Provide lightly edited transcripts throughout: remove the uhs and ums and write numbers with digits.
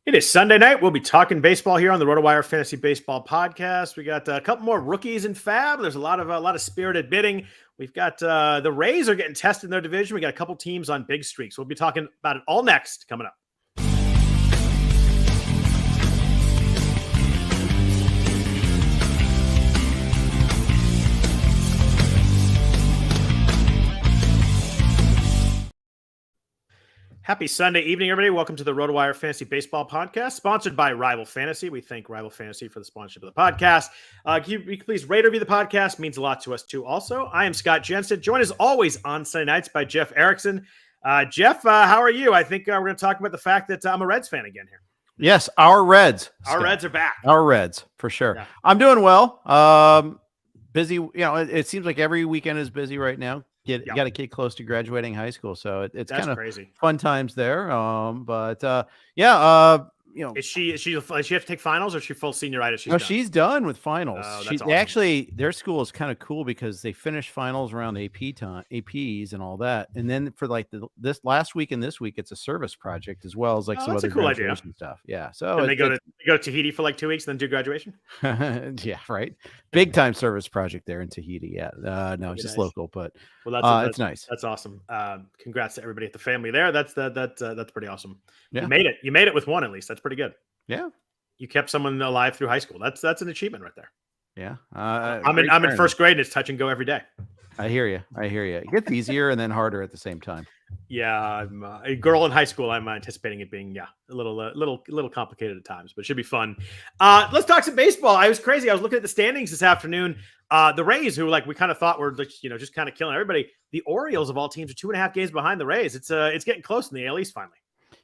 It is Sunday night. We'll be talking baseball here on the RotoWire Fantasy Baseball Podcast. We got a couple more rookies in FAAB. There's a lot of spirited bidding. We've got the Rays are getting tested in their division. We got a couple teams on big streaks. We'll be talking about it all next coming up. Happy Sunday evening, everybody. Welcome to the RotoWire Fantasy Baseball Podcast, sponsored by Rival Fantasy. We thank Rival Fantasy for the sponsorship of the podcast. Can you please rate or review the podcast? It means a lot to us, too. Also, I am Scott Jenstad, joined as always on Sunday nights by Jeff Erickson. Jeff, how are you? I think we're going to talk about the fact that I'm a Reds fan again here. Yes, our Reds. Our Scott. Reds are back. Our Reds, for sure. Yeah. I'm doing well. Busy. It seems like every weekend is busy right now. You got a kid close to graduating high school, so it's kind of crazy. Fun times there. Is she have to take finals, or is she full senioritis? She's done with finals. Awesome. Actually, their school is kind of cool because they finish finals around APs and all that, and then for like this last week and this week, it's a service project as well as like some other cool graduation stuff. Yeah, so they go to Tahiti for like 2 weeks, and then do graduation. Yeah, right. Big time service project there in Tahiti. Yeah, no, it's just nice. Local, but it's nice. That's awesome. Congrats to everybody at the family there. That's pretty awesome. Yeah. You made it with one at least. That's pretty good. Yeah, you kept someone alive through high school. That's an achievement right there. Yeah, I'm in first grade, and it's touch and go every day. I hear you. It gets easier and then harder at the same time. Yeah, I'm a girl in high school. I'm anticipating it being a little complicated at times, but it should be fun. Let's talk some baseball. I was crazy. I was looking at the standings this afternoon. The Rays, who we kind of thought were just kind of killing everybody. The Orioles of all teams are 2.5 games behind the Rays. It's getting close in the AL East finally.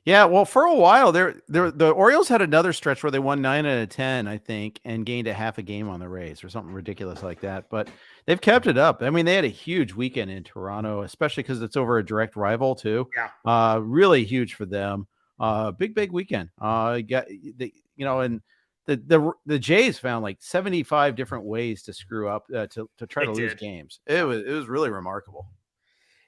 Yeah, well, for a while, the Orioles had another stretch where they won 9 out of 10, I think, and gained a half a game on the Rays or something ridiculous like that. But they've kept it up. I mean, they had a huge weekend in Toronto, especially because it's over a direct rival too. Yeah, really huge for them. Big weekend. The Jays found like 75 different ways to screw up to try to lose games. It was really remarkable.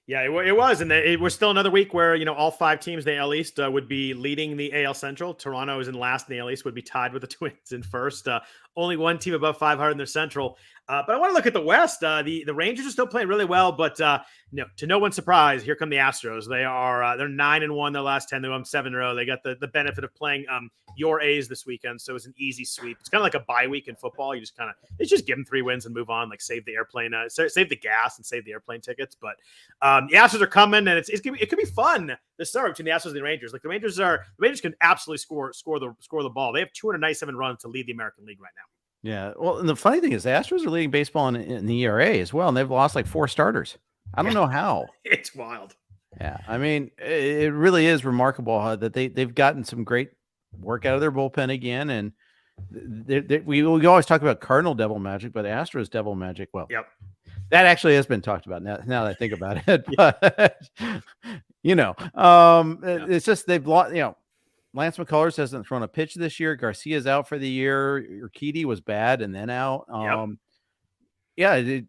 Yeah, it was. And it was still another week where, all 5 teams in the AL East would be leading the AL Central. Toronto is in last in the AL East, would be tied with the Twins in first. Only one team above 500 in their Central. But I want to look at the West. The Rangers are still playing really well, but to no one's surprise, here come the Astros. They're 9-1 their last 10. They won 7 in a row. They got the benefit of playing your A's this weekend, so it's an easy sweep. It's kind of like a bye week in football. You just give them 3 wins and move on. Like save the airplane, save the gas and save the airplane tickets. But the Astros are coming, and it could be fun this summer between the Astros and the Rangers. Like the Rangers can absolutely score the ball. They have 297 runs to lead the American League right now. Yeah, well, and the funny thing is the Astros are leading baseball in the ERA as well, and they've lost like 4 starters. I don't know how. It's wild. Yeah, I mean, it really is remarkable that they've gotten some great work out of their bullpen again, and we always talk about Cardinal devil magic, but Astros devil magic. Well, yep, that actually has been talked about now that I think about it. But it's just they've lost. Lance McCullers hasn't thrown a pitch this year. Garcia's out for the year. Urquidy was bad and then out. And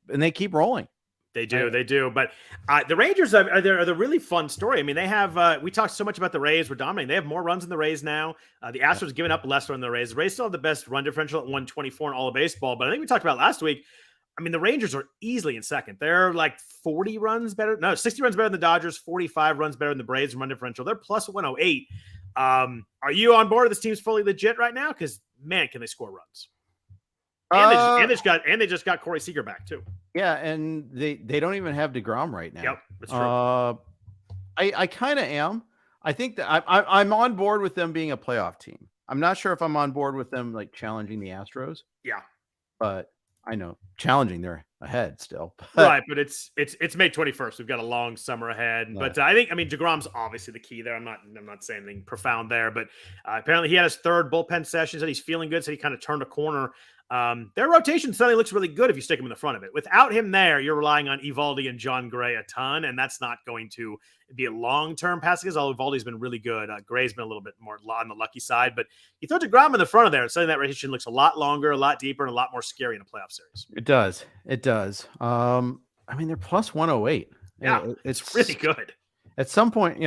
they keep rolling. They do. But the Rangers are the really fun story. I mean, they have we talked so much about the Rays. We're dominating. They have more runs than the Rays now. The Astros have given up less run than the Rays. The Rays still have the best run differential at 124 in all of baseball. But I think we talked about last week. I mean, the Rangers are easily in second. They're like 40 runs better. No, 60 runs better than the Dodgers, 45 runs better than the Braves in run differential. They're plus 108. Are you on board? This team's fully legit right now? Because man, can they score runs? And they just got Corey Seager back too. Yeah, and they don't even have DeGrom right now. Yep, that's true. I kind of am. I think that I'm on board with them being a playoff team. I'm not sure if I'm on board with them like challenging the Astros. Yeah, but I know challenging they're ahead still. Right, but it's May 21st. We've got a long summer ahead. Yeah. But I mean DeGrom's obviously the key there. I'm not saying anything profound there, but apparently he had his 3rd bullpen session. Said he's feeling good. So he kind of turned a corner. Their rotation suddenly looks really good if you stick him in the front of it. Without him there, you're relying on Eovaldi and John Gray a ton, and that's not going to be a long-term pass because although Eovaldi's been really good, Gray's been a little bit more on the lucky side. But you throw DeGrom in the front of there, and suddenly that rotation looks a lot longer, a lot deeper, and a lot more scary in a playoff series. It does. I mean, they're plus 108. Yeah, it's really good. At some point,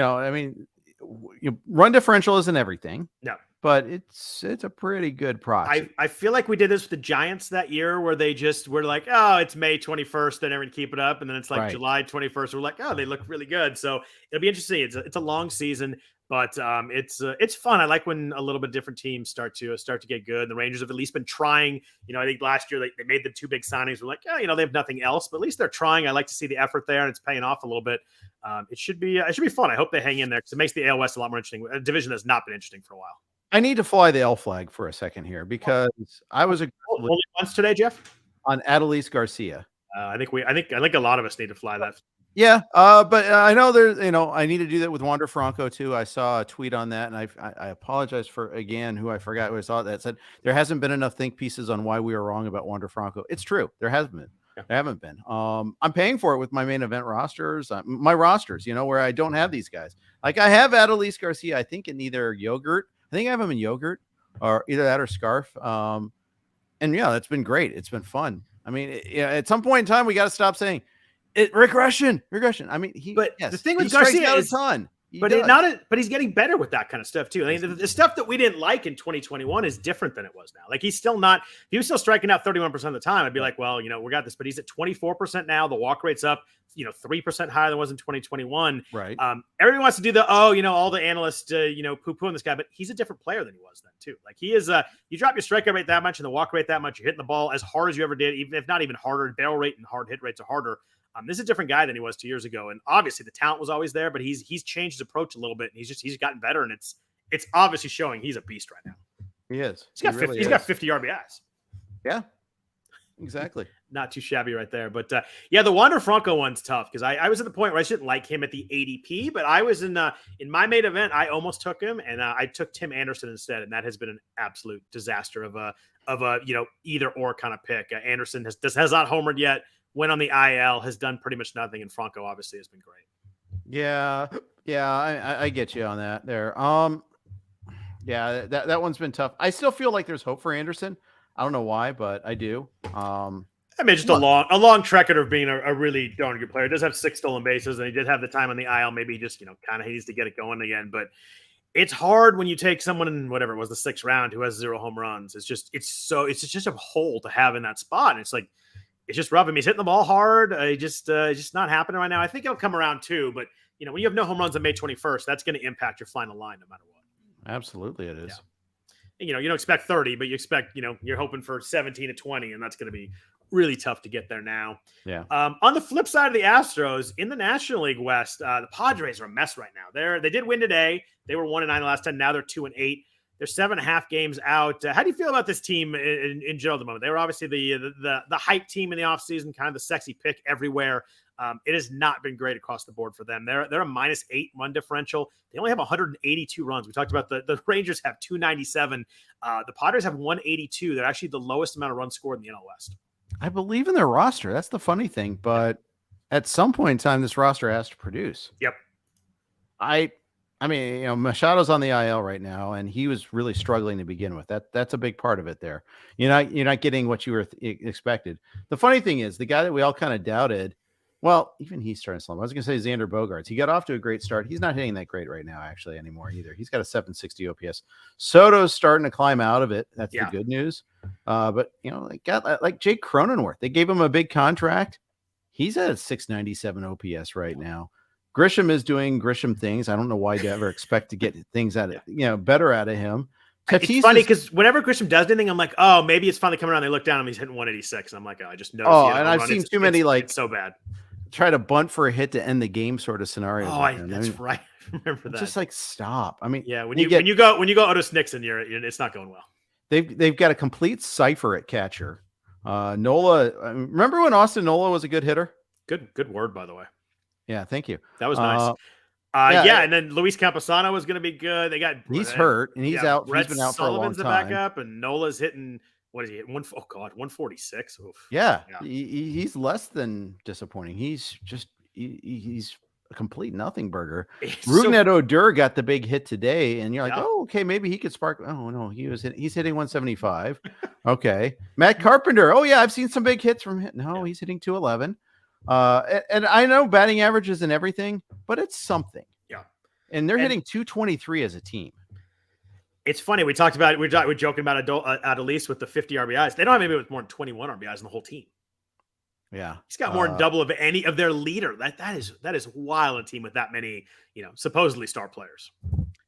run differential isn't everything. No. but it's a pretty good proxy. I feel like we did this with the Giants that year where they just were like, oh, it's May 21st. They're never going to keep it up. And then it's like Right. July 21st. We're like, oh, they look really good. So it'll be interesting. It's a long season, but it's fun. I like when a little bit different teams start to get good. The Rangers have at least been trying. I think last year they made the 2 big signings. We're like, oh, they have nothing else, but at least they're trying. I like to see the effort there, and it's paying off a little bit. It should be fun. I hope they hang in there because it makes the AL West a lot more interesting. A division that's not been interesting for a while. I need to fly the L flag for a second here because I was only once today, Jeff, on Adolis Garcia. I think a lot of us need to fly that. Yeah, but I know there's, I need to do that with Wander Franco too. I saw a tweet on that, and I apologize for again who I forgot who I saw that said there hasn't been enough think pieces on why we were wrong about Wander Franco. It's true, there hasn't been. Yeah. There haven't been. I'm paying for it with my main event rosters, my rosters. Where I don't have these guys. Like I have Adolis Garcia. I think in either Yogurt. I think I have him in Yogurt or either that or Scarf. And yeah, that's been great. It's been fun. I mean, at some point in time, we got to stop saying regression. I mean, the thing with Garcia is a ton. But he's getting better with that kind of stuff too. I mean, the stuff that we didn't like in 2021 is different than it was now. Like he's still not. If he was still striking out 31% of the time, I'd be like, well, we got this. But he's at 24% now. The walk rate's up, 3% higher than it was in 2021. Right. Everyone wants to do all the analysts, poo-pooing this guy, but he's a different player than he was then too. Like he is. You drop your strikeout rate that much and the walk rate that much, you're hitting the ball as hard as you ever did, even if not even harder. Barrel rate and hard hit rates are harder. This is a different guy than he was 2 years ago, and obviously the talent was always there, but he's changed his approach a little bit, and he's gotten better, and it's obviously showing he's a beast right now. He is. He's got 50 RBIs. Yeah, exactly. Not too shabby right there, but the Wander Franco one's tough because I was at the point where I shouldn't like him at the ADP, but I was in my main event. I almost took him, and I took Tim Anderson instead, and that has been an absolute disaster of a either or kind of pick. Anderson has not homered yet. Went on the IL, has done pretty much nothing, and Franco obviously has been great. Yeah, I get you on that there. Yeah, that one's been tough. I still feel like there's hope for Anderson. I don't know why, but I do. I mean, just a long track record of being a really darn good player. He does have 6 stolen bases, and he did have the time on the IL. Maybe he just kind of needs to get it going again. But it's hard when you take someone in whatever it was the 6th round who has 0 home runs. It's just a hole to have in that spot. And it's like. It's just rough. I mean, he's hitting the ball hard. It's just not happening right now. I think it'll come around too. But, when you have no home runs on May 21st, that's going to impact your final line no matter what. Absolutely it is. Yeah. You don't expect 30, but you expect, you're hoping for 17 to 20, and that's going to be really tough to get there now. Yeah. On the flip side of the Astros, in the National League West, the Padres are a mess right now. They did win today. They were 1-9 the last 10. Now they're 2-8. They're 7.5 games out. How do you feel about this team in general at the moment? They were obviously the hype team in the offseason, kind of the sexy pick everywhere. It has not been great across the board for them. They're a -8 run differential. They only have 182 runs. We talked about the Rangers have 297. The Padres have 182. They're actually the lowest amount of runs scored in the NL West. I believe in their roster. That's the funny thing. But at some point in time, this roster has to produce. Yep. I mean, Machado's on the IL right now, and he was really struggling to begin with. That's a big part of it there. You're not getting what you were expected. The funny thing is, the guy that we all kind of doubted, well, even he's starting to slump. I was going to say Xander Bogaerts. He got off to a great start. He's not hitting that great right now, actually, anymore either. He's got a 760 OPS. Soto's starting to climb out of it. That's the good news. But they got like Jake Cronenworth. They gave him a big contract. He's at a 697 OPS right now. Grisham is doing Grisham things. I don't know why you ever expect to get things out of better out of him. It's funny because whenever Grisham does anything, I'm like, oh, maybe it's finally coming around. They look down and he's hitting 186. And I'm like, oh, I just noticed. Oh, and I've seen too many it's so bad. Try to bunt for a hit to end the game sort of scenarios. Oh, that's right. I remember that. Just like stop. I mean, when you go Otis Nixon, it's not going well. They've got a complete cipher at catcher. Nola. Remember when Austin Nola was a good hitter? Good word, by the way. Yeah, thank you. That was nice. And then Luis Camposano was going to be good. They got he's hurt and he's out. He's been out for a long time. The backup, and Nola's hitting. What is he? 146. Oof. Yeah. He's less than disappointing. He's a complete nothing burger. Rougned Odor got the big hit today, and you're like, oh, okay, maybe he could spark. Oh no, he's hitting 175. Okay, Matt Carpenter. Oh yeah, I've seen some big hits from him. No, he's hitting 211. And I know batting average isn't everything, but it's something. Yeah. And they're hitting 223 as a team. It's funny. We're joking about Adolis with the 50 RBIs. They don't have anybody with more than 21 RBIs in the whole team. Yeah, he's got more than double of any of their leader. That is wild. A team with that many, supposedly star players.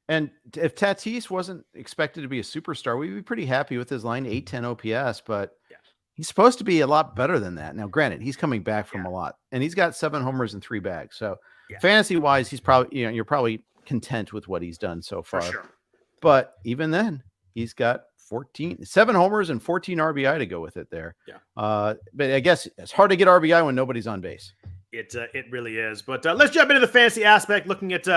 And if Tatis wasn't expected to be a superstar, we'd be pretty happy with his line 810 OPS. But he's supposed to be a lot better than that. Now, granted, he's coming back from a lot, and he's got 7 homers and 3 bags. So fantasy wise, he's probably you're probably content with what he's done so far. For sure. But even then, he's got 7 homers and 14 RBI to go with it there. Yeah. But I guess it's hard to get RBI when nobody's on base. It really is. But let's jump into the fantasy aspect, looking at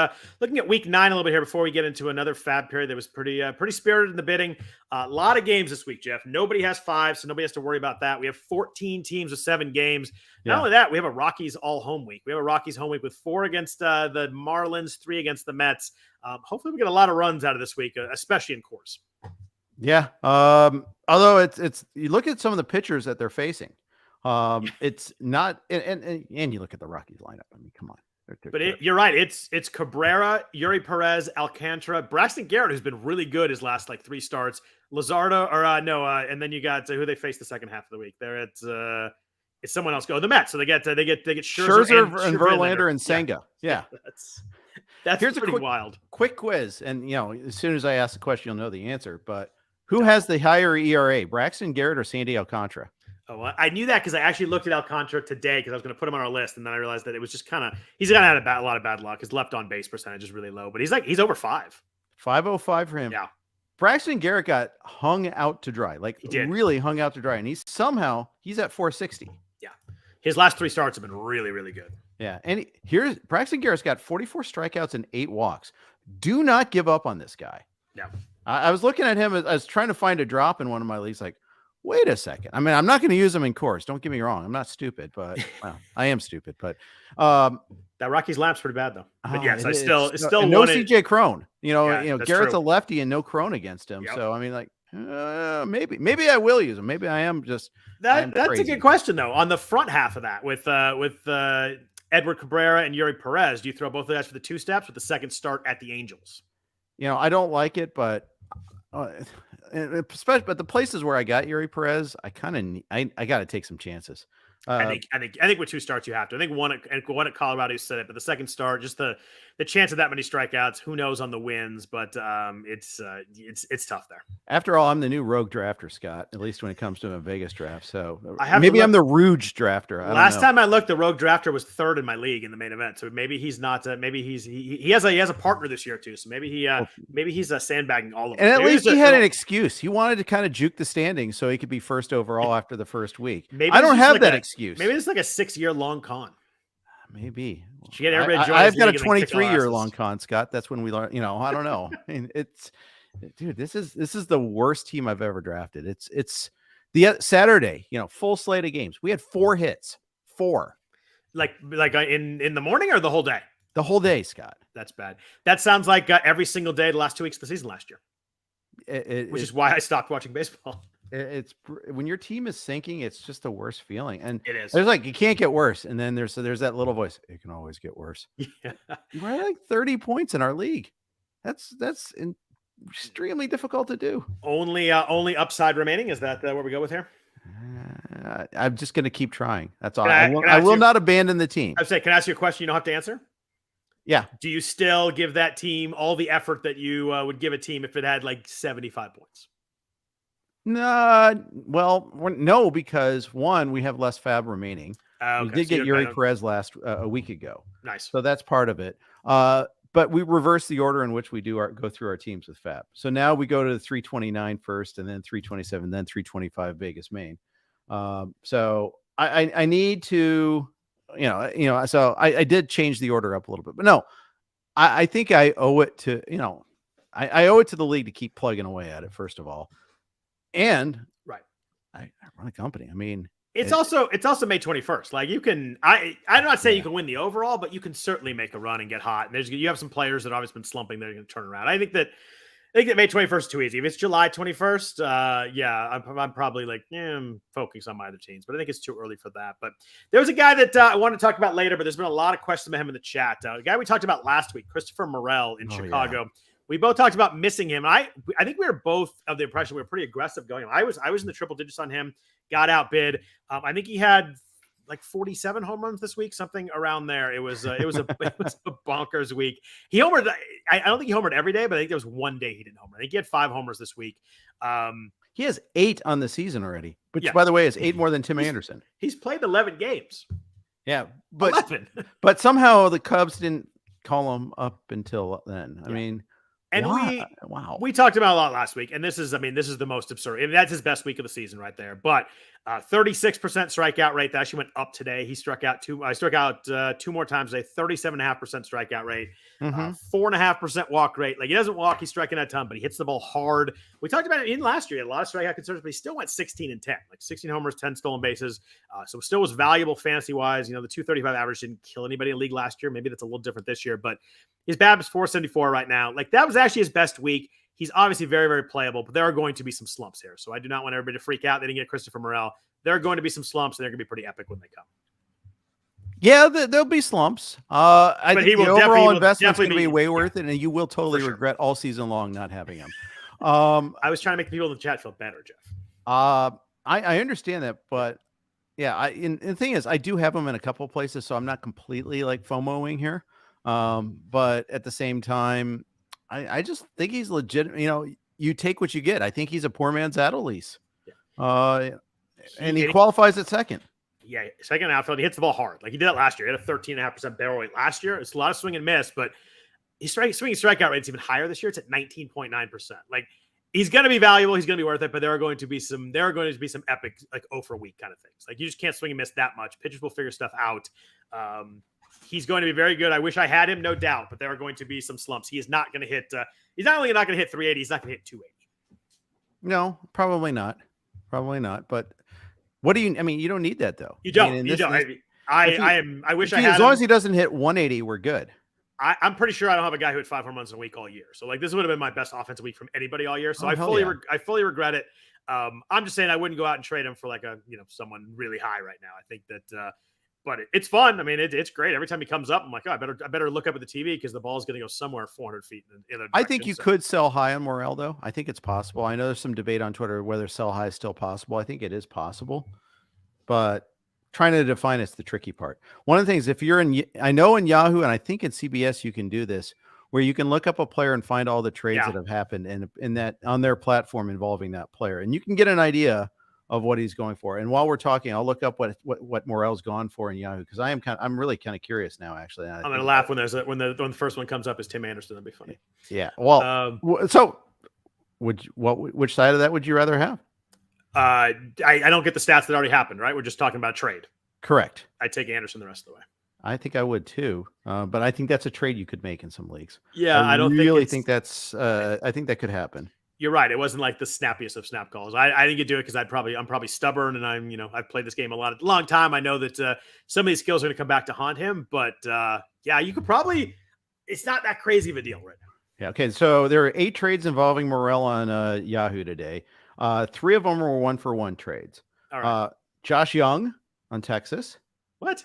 week 9 a little bit here before we get into another FAAB period that was pretty spirited in the bidding. A lot of games this week, Jeff. Nobody has 5, so nobody has to worry about that. We have 14 teams with 7 games. Not only that, we have a Rockies all home week. We have a Rockies home week with 4 against the Marlins, 3 against the Mets. Hopefully we get a lot of runs out of this week, especially in course. Yeah. Although it's you look at some of the pitchers that they're facing. It's not, and you look at the Rockies lineup. I mean, come on. You're right. It's Cabrera, Yuri Perez, Alcantara, Braxton Garrett, who's been really good his last 3 starts. Luzardo, and then you got who they faced the second half of the week. There, it's someone else. Go the Mets. So they get Scherzer and Verlander and Senga. Yeah. That's Here's pretty wild. Quick quiz, and as soon as I ask the question, you'll know the answer. But who has the higher ERA, Braxton Garrett or Sandy Alcantara? Oh, I knew that because I actually looked at Alcantara today because I was going to put him on our list, and then I realized that it was just he's kind of had a lot of bad luck. His left on base percentage is really low, but he's over 5. 505 for him. Yeah. Braxton Garrett got hung out to dry, really hung out to dry, and he's at 460. Yeah, his last 3 starts have been really, really good. Yeah, and here's Braxton Garrett's got 44 strikeouts and 8 walks. Do not give up on this guy. Yeah, I was looking at him. I was trying to find a drop in one of my leagues. Wait a second. I mean, I'm not going to use him in course. Don't get me wrong. I'm not stupid, but I am stupid. But that Rockies lap's pretty bad though. But yes, it's still no CJ Cron. Garrett's true. a lefty and no Cron against him. Yep. So I mean, maybe I will use him. Maybe I am just that's crazy. A good question though. On the front half of that, with Edward Cabrera and Yuri Perez, do you throw both of guys for the 2 steps with the second start at the Angels? I don't like it, but. Especially, but the places where I got Yuri Perez, I got to take some chances. I think with 2 starts you have to. I think one at Colorado said it, but the second start, just the chance of that many strikeouts, who knows on the wins, but it's tough there. After all, I'm the new rogue drafter, Scott. At least when it comes to a Vegas draft. So maybe I'm the Rouge drafter. Last time I looked, the rogue drafter was 3rd in my league in the main event. So maybe he's not. Maybe he has a partner this year too. So maybe he's sandbagging all of them. And at least he had an excuse. He wanted to kind of juke the standings so he could be first overall after the first week. Maybe I don't have that excuse. Maybe it's like a 6-year long con. Maybe. I've got a 23-year long con, Scott. That's when we learn. I don't know. I mean, dude. This is the worst team I've ever drafted. It's the Saturday. Full slate of games. We had 4 hits. 4. Like in the morning or the whole day? The whole day, Scott. That's bad. That sounds like every single day the last 2 weeks of the season last year. Which is why I stopped watching baseball. It's when your team is sinking, it's just the worst feeling. And it is. There's it can't get worse. And then there's that little voice. It can always get worse. Yeah. We're 30 points in our league. That's extremely difficult to do. Only upside remaining. Is that where we go with here? I'm just going to keep trying. That's all. I will not abandon the team. I say, can I ask you a question you don't have to answer? Yeah. Do you still give that team all the effort that you would give a team if it had 75 points? No, because one, we have less FAAB remaining. Okay. We did get Yuri Perez a week ago. Nice. So that's part of it. But we reverse the order in which we go through our teams with FAAB. So now we go to the 329 first, and then 327, then 325 Vegas Main. So I need to, so I did change the order up a little bit, but no, I think I owe it to, I owe it to the league to keep plugging away at it, first of all. And right, I run a company. I mean, it's also May 21st. You can, I'm not saying you can win the overall, but you can certainly make a run and get hot. And you have some players that have obviously been slumping that are going to turn around. I think that May 21st is too easy. If it's July 21st, I'm probably I'm focusing on my other teams, but I think it's too early for that. But there was a guy that I want to talk about later, but there's been a lot of questions about him in the chat. A guy we talked about last week, Christopher Morel in Chicago. Yeah. We both talked about missing him. I think we were both of the impression we were pretty aggressive going. I was in the triple digits on him, got outbid. I think he had like 47 home runs this week, something around there. It was a bonkers week. He homered. I don't think he homered every day, but I think there was one day he didn't homer. I think he had 5 homers this week. He has 8 on the season already, which by the way is 8 more than Tim Anderson. He's played 11 games. Yeah, but 11. But somehow the Cubs didn't call him up until then. I mean. And we talked about a lot last week, and this is the most absurd. I mean, that's his best week of the season right there. But 36% strikeout rate. That actually went up today. He struck out 2 more times today. 37.5% strikeout rate. 4.5% walk rate. Like, he doesn't walk. He's striking a ton, but he hits the ball hard. We talked about it in last year. He had a lot of strikeout concerns, but he still went 16 and 10, like 16 homers, 10 stolen bases. So it still was valuable fantasy wise. The 235 average didn't kill anybody in the league last year. Maybe that's a little different this year, but his BABIP is 474 right now. Like, that was actually his best week. He's obviously very, very playable, but there are going to be some slumps here. So I do not want everybody to freak out. They didn't get Christopher Morel. There are going to be some slumps, and they're going to be pretty epic when they come. Yeah, there'll be slumps. I think the overall investment's going to be way worth it, and you will totally regret all season long not having him. I was trying to make the people in the chat feel better, Jeff. I understand that, but yeah, and the thing is, I do have him in a couple of places, so I'm not completely like FOMOing here. But at the same time, I just think he's legit. You take what you get. I think he's a poor man's Adelise. Yeah. And he qualifies at second. Yeah, second outfield. He hits the ball hard. Like, he did that last year. He had a 13.5% barrel rate last year. It's a lot of swing and miss, but his swinging strikeout rate's even higher this year. It's at 19.9%. Like, he's going to be valuable. He's going to be worth it, but there are going to be some epic, like, 0 for a week kind of things. Like, you just can't swing and miss that much. Pitchers will figure stuff out. He's going to be very good. I wish I had him, no doubt, but there are going to be some slumps. He is not going to hit. He's not only not going to hit 380. He's not going to hit 280. No, probably not. Probably not. But what do you? I mean, you don't need that though. You don't. I wish I had. As long as he doesn't hit 180, we're good. I'm pretty sure I don't have a guy who hit 5 home runs in a week all year. So, like, this would have been my best offensive week from anybody all year. So I fully regret it. I'm just saying I wouldn't go out and trade him for like someone really high right now. I think that. But it's fun. I mean, it's great. Every time he comes up, I'm like, oh, I better look up at the TV because the ball's going to go somewhere 400 feet in the other direction. I think you could sell high on Morel, though. I think it's possible. I know there's some debate on Twitter whether sell high is still possible. I think it is possible, but trying to define it's the tricky part. One of the things, if you're I know in Yahoo and I think in CBS you can do this, where you can look up a player and find all the trades that have happened and in that on their platform involving that player, and you can get an idea of what he's going for. And while we're talking, I'll look up what Morel's gone for in Yahoo, because I'm really kind of curious now. Actually, I'm gonna laugh when the first one comes up as Tim Anderson. That'd be funny. Yeah. Well, so which side of that would you rather have? I don't get the stats that already happened. Right, we're just talking about trade. Correct. I take Anderson the rest of the way. I think I would too, but I think that's a trade you could make in some leagues. Yeah, I don't really think that's. I think that could happen. You're right. It wasn't like the snappiest of snap calls. I didn't get to do it because I'm probably stubborn, and I've played this game a long time. I know that some of these skills are going to come back to haunt him, but you could probably. It's not that crazy of a deal right now. Yeah. Okay. So there are 8 trades involving Morel on Yahoo today. 3 of them were 1-for-1 trades. All right. Josh Young on Texas. What?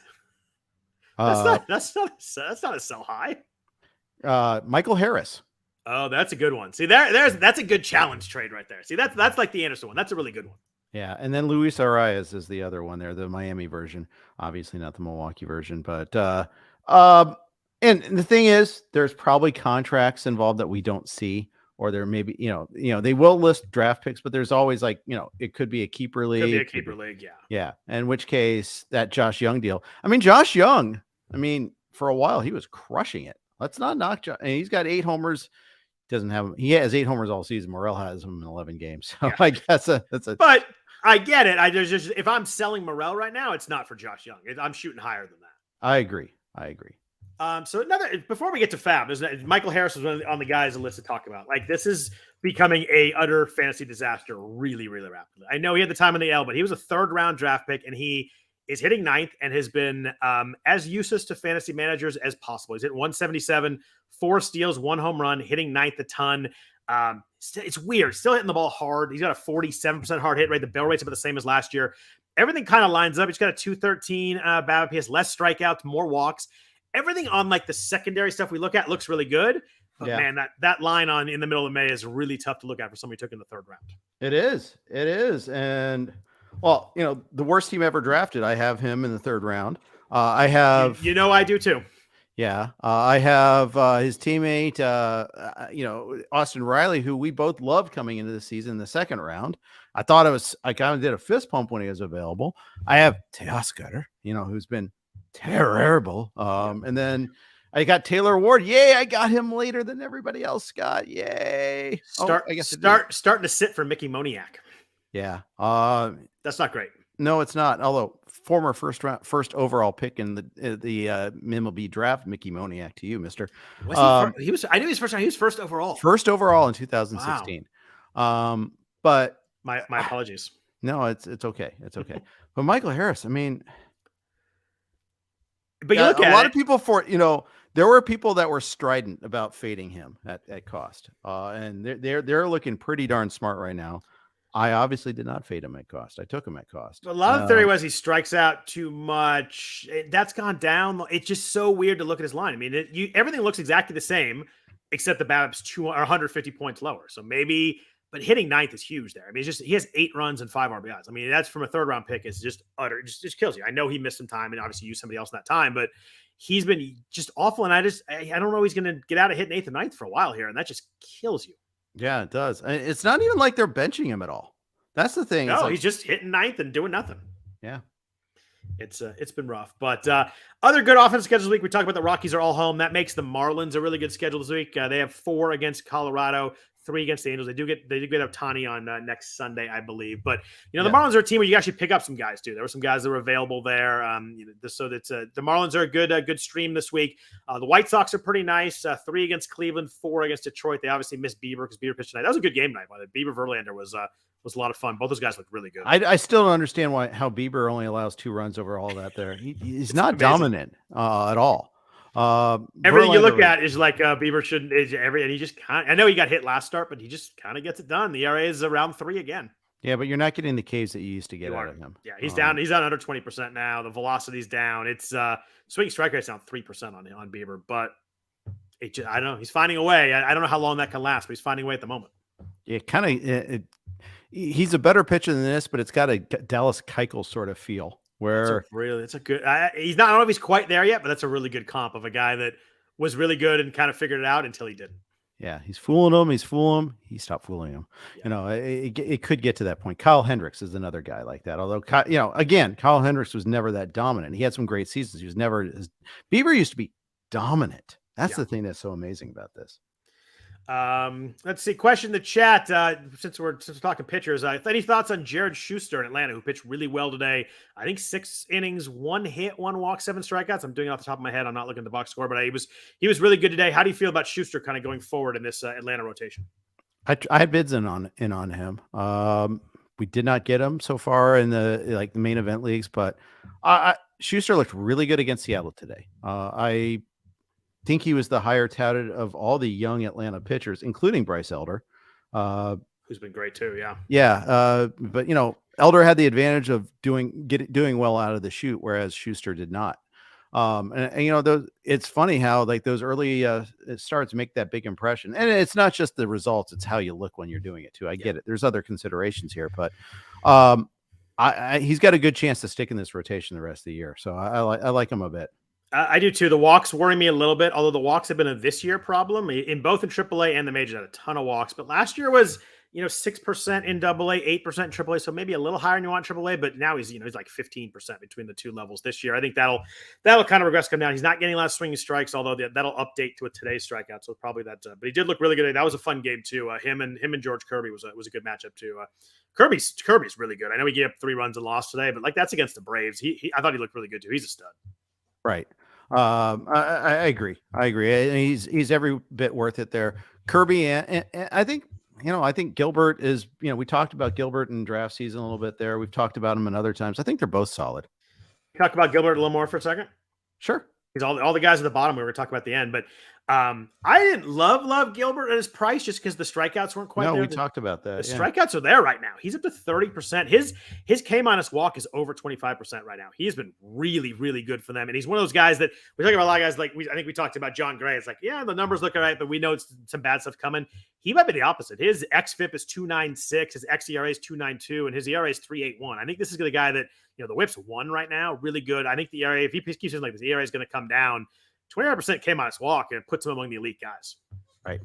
That's not a sell high. Michael Harris. Oh, that's a good one. See, that's a good challenge trade right there. See, that's like the Anderson one. That's a really good one. Yeah, and then Luis Arias is the other one there, the Miami version. Obviously not the Milwaukee version, but and the thing is, there's probably contracts involved that we don't see, or there may be, they will list draft picks, but there's always like, it could be a keeper league. Could be a keeper league, yeah. Yeah, in which case that Josh Young deal. I mean, Josh Young, for a while he was crushing it. Let's not knock Josh. And he's got 8 homers. He has 8 homers all season. Morel has them in 11 games. So I guess that's a. But I get it. If I'm selling Morel right now, it's not for Josh Young. I'm shooting higher than that. I agree. So before we get to FAAB, Michael Harris was on the guys' list to talk about. Like, this is becoming a utter fantasy disaster really, really rapidly. I know he had the time in the L, but he was a 3rd round draft pick, and he is hitting 9th and has been as useless to fantasy managers as possible. He's hit 177, 4 steals, 1 home run, hitting 9th a ton. It's weird. Still hitting the ball hard. He's got a 47% hard hit rate. The barrel rate's about the same as last year. Everything kind of lines up. He's got a 213 BABIP. He has less strikeouts, more walks. Everything on like the secondary stuff we look at looks really good. But man, that line in the middle of May is really tough to look at for somebody who took in the 3rd round. It is. And well, the worst team ever drafted, I have him in the 3rd round. I have, I do too. Yeah. I have his teammate, Austin Riley, who we both loved coming into the season in the 2nd round. I kind of did a fist pump when he was available. I have Teoscar, who's been terrible. And then I got Taylor Ward. Yay. I got him later than everybody else got. Yay. Starting to sit for Mickey Moniak. Yeah. That's not great. No, it's not. Although former first overall pick in the MLB draft, Mickey Moniak, to you, mister. I knew he was first round. He was first overall. First overall in 2016. Wow. But my apologies. No, it's okay. It's okay. But Michael Harris, I mean, but you look at a lot of people there were people that were strident about fading him at cost. And they're looking pretty darn smart right now. I obviously did not fade him at cost. I took him at cost. A lot of the theory was he strikes out too much. That's gone down. It's just so weird to look at his line. I mean, everything looks exactly the same, except the BABIP's 150 points lower. So maybe, but hitting 9th is huge there. I mean, he has 8 runs and 5 RBIs. I mean, that's from a 3rd round pick. It's just utter, just kills you. I know he missed some time and obviously used somebody else in that time, but he's been just awful. And I don't know he's going to get out of hitting 8th and 9th for a while here. And that just kills you. Yeah, it does. It's not even like they're benching him at all. That's the thing. No, he's just hitting 9th and doing nothing. Yeah. It's been rough. But other good offensive schedules this week. We talked about the Rockies are all home. That makes the Marlins a really good schedule this week. They have 4 against Colorado, 3 against the Angels. They do get Ohtani on next Sunday, I believe. But the Marlins are a team where you actually pick up some guys too. There were some guys that were available there. So that's the Marlins are a good stream this week. The White Sox are pretty nice. 3 against Cleveland, 4 against Detroit. They obviously missed Bieber because Bieber pitched tonight. That was a good game tonight. By the way. Bieber Verlander was a lot of fun. Both those guys looked really good. I still don't understand how Bieber only allows 2 runs over all that there. He's not dominant at all. Everything you look at is like Bieber shouldn't and he just kind. I know he got hit last start, but he just kind of gets it done. The ERA is around 3 again. Yeah, but you're not getting the Ks that you used to get out of him. Yeah, he's down. He's down under 20% now. The velocity's down. It's swinging strike rate's down 3% on Bieber, but I don't know. He's finding a way. I don't know how long that can last, but he's finding a way at the moment. Yeah, kind of. He's a better pitcher than this, but it's got a Dallas Keuchel sort of feel. Where it's a good. He's not. I don't know if he's quite there yet, but that's a really good comp of a guy that was really good and kind of figured it out until he didn't. Yeah, he's fooling him. He stopped fooling him. Yeah. It could get to that point. Kyle Hendricks is another guy like that. Although, again, Kyle Hendricks was never that dominant. He had some great seasons. He was never. Bieber used to be dominant. That's the thing that's so amazing about this. Let's see. Question in the chat. Since we're talking pitchers, any thoughts on Jared Schuster in Atlanta, who pitched really well today? I think 6 innings, 1 hit, 1 walk, 7 strikeouts. I'm doing it off the top of my head. I'm not looking at the box score, but he was really good today. How do you feel about Schuster kind of going forward in this Atlanta rotation? I had bids in on him. We did not get him so far in the main event leagues, but Schuster looked really good against Seattle today. I think he was the higher touted of all the young Atlanta pitchers, including Bryce Elder, who's been great too. Yeah. Yeah. But Elder had the advantage of doing well out of the chute, whereas Schuster did not. It's funny how those early starts make that big impression, and it's not just the results; it's how you look when you're doing it too. I get it. There's other considerations here, but he's got a good chance to stick in this rotation the rest of the year. So I like him a bit. I do too. The walks worry me a little bit, although the walks have been a this year problem in both in AAA and the majors. Had a ton of walks, but last year was 6% in AA, 8% in AAA, so maybe a little higher than you want AAA. But now he's like 15% between the 2 levels this year. I think that'll kind of regress, come down. He's not getting a lot of swinging strikes, although that'll update to a today's strikeout. So probably that. But he did look really good. That was a fun game too. Him and George Kirby was a good matchup too. Kirby's really good. I know he gave up 3 runs and lost today, but that's against the Braves. I thought he looked really good too. He's a stud. Right. I agree. He's every bit worth it there. Kirby, and I think Gilbert is, we talked about Gilbert in draft season a little bit there. We've talked about him in other times. I think they're both solid. Talk about Gilbert a little more for a second. Sure. Because all the guys at the bottom we were talking about at the end, but I didn't love Gilbert at his price just because the strikeouts weren't quite No, there. we talked about that. The Yeah. strikeouts are there right now. He's up to 30%. His K- walk is over 25% right now. He's been really, really good for them. And he's one of those guys that we talk about a lot of guys like I think we talked about John Gray. It's like, yeah, the numbers look all right, but we know it's some bad stuff coming. He might be the opposite. His xFIP is 2.96, his xERA is 2.92, and his ERA is 3.81. I think this is the guy that, the whip's 1 right now, really good. I think the ERA, if he keeps something like this, the ERA is going to come down. 29% K- walk, and it puts him among the elite guys. Right.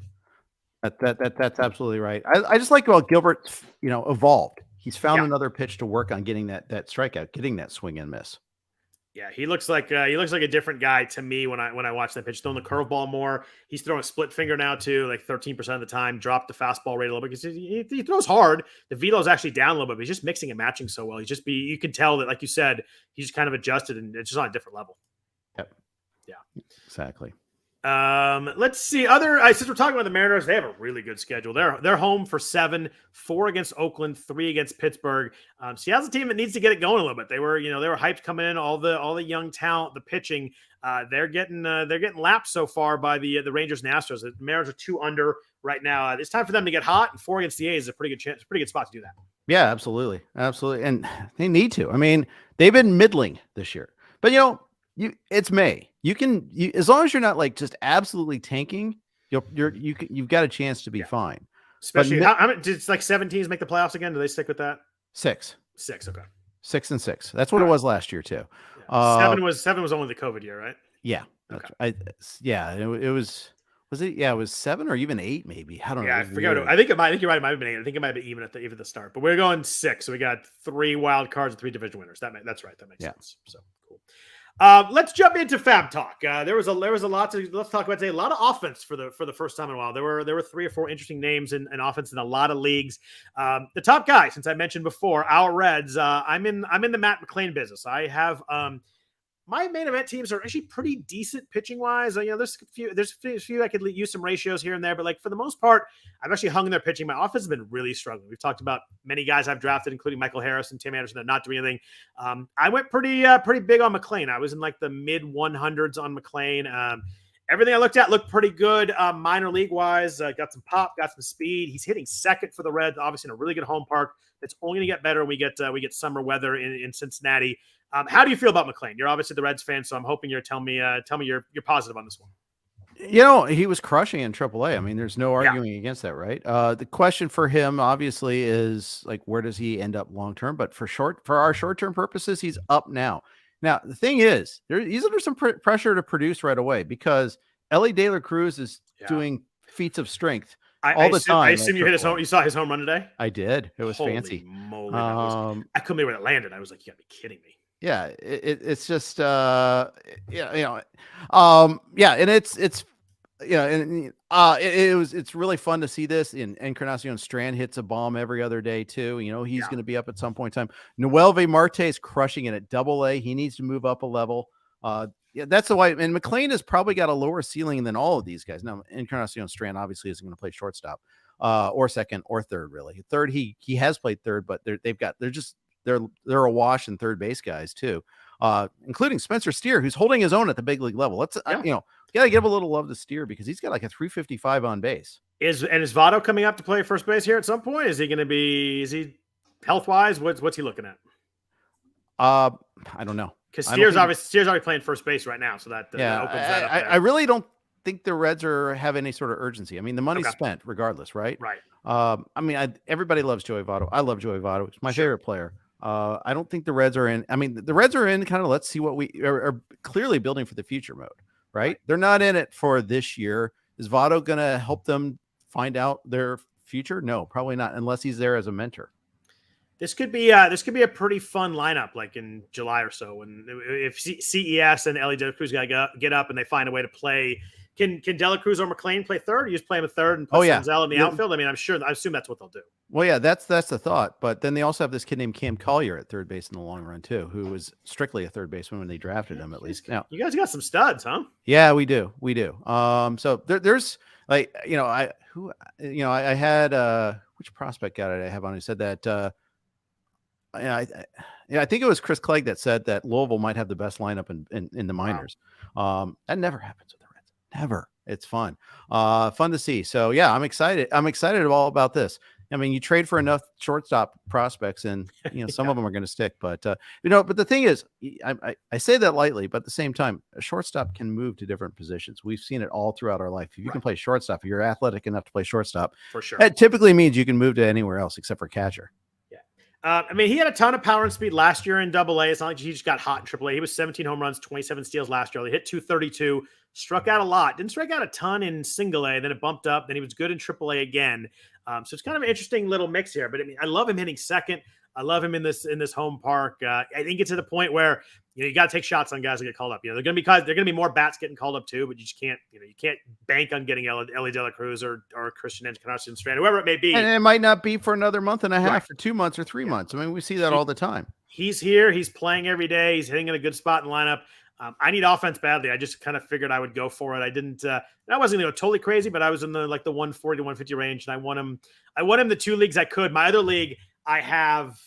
That's absolutely right. I just like how Gilbert, evolved. He's found another pitch to work on getting that strikeout, getting that swing and miss. Yeah, he looks like a different guy to me when I watch that pitch. Throwing the curveball more. He's throwing a split finger now too, like 13% of the time. Dropped the fastball rate a little bit because he throws hard. The velo's actually down a little bit, but he's just mixing and matching so well. You can tell that, like you said, he's kind of adjusted and it's just on a different level. Yep. Yeah. Exactly. Let's see. Since we're talking about the Mariners, they have a really good schedule. They're home for 7, 4 against Oakland, 3 against Pittsburgh. Seattle's a team that needs to get it going a little bit. They were hyped coming in, all the young talent, the pitching. They're getting lapped so far by the Rangers and Astros. The Mariners are 2 under right now. It's time for them to get hot, and 4 against the A's is a pretty good spot to do that. Yeah, absolutely, and they need to. I mean, they've been middling this year, but it's May. You can as long as you're not like just absolutely tanking, you've got a chance to be fine. Especially how many, did like 7 teams make the playoffs again? Do they stick with that? 6. 6, okay. 6 and 6. That's what it was last year too. Yeah. 7 was only the COVID year, right? Yeah. Okay. It was. Was it? Yeah, it was 7 or even 8, maybe. I don't know. Yeah, I forget. I think you're right. It might have been 8. I think it might be even at the start. But we're going 6. So we got 3 wild cards and 3 division winners. That's right. That makes sense. So cool. Let's jump into FAAB talk. There was a lot to let's talk about today. A lot of offense for the first time in a while. There were 3 or 4 interesting names in offense in a lot of leagues. The top guy, since I mentioned before, our Reds. I'm in the Matt McLain business. I have my main event teams are actually pretty decent pitching wise. There's a few I could use some ratios here and there, but like for the most part, I've actually hung in their pitching. My offense has been really struggling. We've talked about many guys I've drafted, including Michael Harris and Tim Anderson. They're not doing anything. I went pretty big on McLain. I was in like the mid 100s on McLain. Everything I looked at looked pretty good. Minor league wise, got some pop, got some speed. He's hitting second for the Reds, obviously in a really good home park. It's only going to get better when we get summer weather in Cincinnati. How do you feel about McLain? You're obviously the Reds fan, so I'm hoping you're tell me you're positive on this one. He was crushing in AAA. I mean, there's no arguing against that, right? The question for him obviously is like, where does he end up long term? But for our short term purposes, he's up now. Now the thing is, he's under some pressure to produce right away because Ellie De La Cruz is doing feats of strength all the time. I assume you hit his home. You saw his home run today. I did. It was fancy. Moly, I couldn't believe where it landed. I was like, you gotta be kidding me. Yeah, it's just and it's really fun to see this. And Encarnacion Strand hits a bomb every other day too. He's going to be up at some point in time. Noel Marte is crushing it at AA. He needs to move up a level. That's the way. And McLain has probably got a lower ceiling than all of these guys. Now, Encarnacion Strand obviously isn't going to play shortstop, or second or third. Really, third he has played third, but they're a wash in third base guys too, including Spencer Steer, who's holding his own at the big league level. Let's you got to give a little love to Steer because he's got like a 355 on base. Is Votto coming up to play first base here at some point? Is he health wise? What's he looking at? I don't know. Because Steer's already playing first base right now, so that opens that up. I really don't think the Reds have any sort of urgency. I mean, the money's spent regardless, right? Right. Everybody loves Joey Votto. I love Joey Votto. He's my favorite player. I don't think the Reds are in. I mean, the Reds are in kind of let's see what we are clearly building for the future mode, right? They're not in it for this year. Is Votto going to help them find out their future? No, probably not, unless he's there as a mentor. This could be a pretty fun lineup, like in July or so, when if CES and Ellie De La Cruz got to get up and they find a way to play. Can De La Cruz or McLain play third? Or you just play him a third and put Senzel in the outfield? I mean, I assume that's what they'll do. Well, yeah, that's the thought. But then they also have this kid named Cam Collier at third base in the long run too, who was strictly a third baseman when they drafted him. At least now, you guys got some studs, huh? Yeah, we do. So there's like I had which prospect guy did I have on who said that? I think it was Chris Clegg that said that Louisville might have the best lineup in the minors. That never happens with the Reds. Never. It's fun. Fun to see. So yeah, I'm excited. I'm excited all about this. I mean, you trade for enough shortstop prospects, and some of them are going to stick. But but the thing is, I say that lightly, but at the same time, a shortstop can move to different positions. We've seen it all throughout our life. If you can play shortstop, if you're athletic enough to play shortstop, for sure, that typically means you can move to anywhere else except for catcher. I mean, he had a ton of power and speed last year in Double A. It's not like he just got hot in Triple A. He was 17 home runs, 27 steals last year. He hit 232, struck out a lot. Didn't strike out a ton in Single A. Then it bumped up. Then he was good in Triple A again. So it's kind of an interesting little mix here. But I mean, I love him hitting second. I love him in this home park. I think it's to the point where you got to take shots on guys that get called up. They're going to be more bats getting called up too, but you just can't you can't bank on getting Ellie De La Cruz or Christian Encarnacion Strand, whoever it may be. And it might not be for another month and a half, or 2 months, or 3 months. I mean, we see that all the time. He's here. He's playing every day. He's hitting in a good spot in the lineup. I need offense badly. I just kind of figured I would go for it. I didn't. I wasn't going to go totally crazy, but I was in the 140 to 150 range, and I won him. I won him the 2 leagues I could. My other league, I have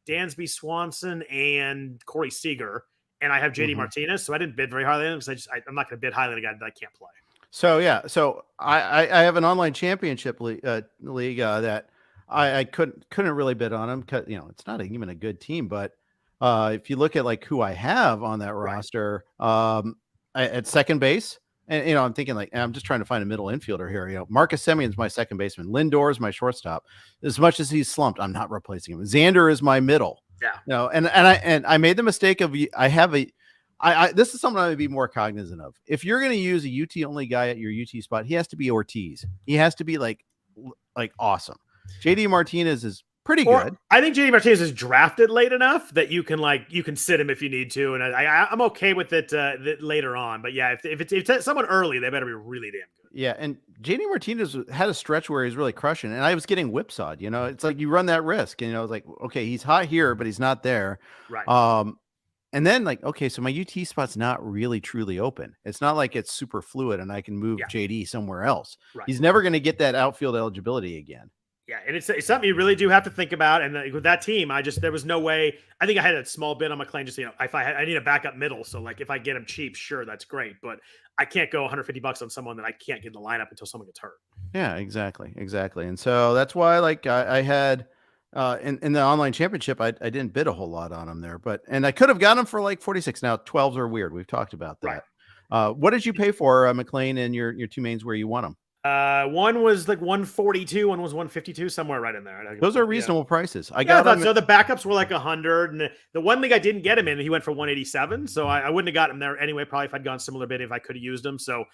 Dansby Swanson and Corey Seager, and I have JD Martinez. So I didn't bid very highly on him because I'm not going to bid highly on a guy that I can't play. So yeah, so I have an online championship league that I couldn't really bid on him because it's not even a good team, but. If you look at who I have on that roster, at second base, and I'm thinking I'm just trying to find a middle infielder here. Marcus Semion's my second baseman. Lindor is my shortstop. As much as he's slumped, I'm not replacing him. Xander is my middle. Yeah. And I made the mistake of this is something I would be more cognizant of. If you're going to use a UT only guy at your UT spot, he has to be Ortiz. He has to be like awesome. JD Martinez is pretty good. I think JD Martinez is drafted late enough that you can sit him if you need to, and I'm okay with it later on. But yeah, if it's someone early, they better be really damn good. Yeah, and JD Martinez had a stretch where he's really crushing, and I was getting whipsawed. It's like you run that risk, and it's like, okay, he's hot here, but he's not there. Right. And then okay, so my UT spot's not really truly open. It's not like it's super fluid, and I can move JD somewhere else. Right. He's never going to get that outfield eligibility again. Yeah, and it's something you really do have to think about. And with that team, there was no way. I think I had a small bid on McLain. Just if I need a backup middle, so if I get him cheap, sure, that's great. But I can't go $150 on someone that I can't get in the lineup until someone gets hurt. Yeah, exactly. And so that's why I had in the online championship, I didn't bid a whole lot on him there, and I could have got him for 46. Now 12s are weird. We've talked about that. Right. What did you pay for McLain and your 2 mains where you won them? One was 142, one was 152, somewhere right in there. Those are reasonable prices. I thought so. The backups were 100, and the one league I didn't get him in, he went for 187. So I wouldn't have got him there anyway. Probably if I'd gone similar bid, if I could have used him. So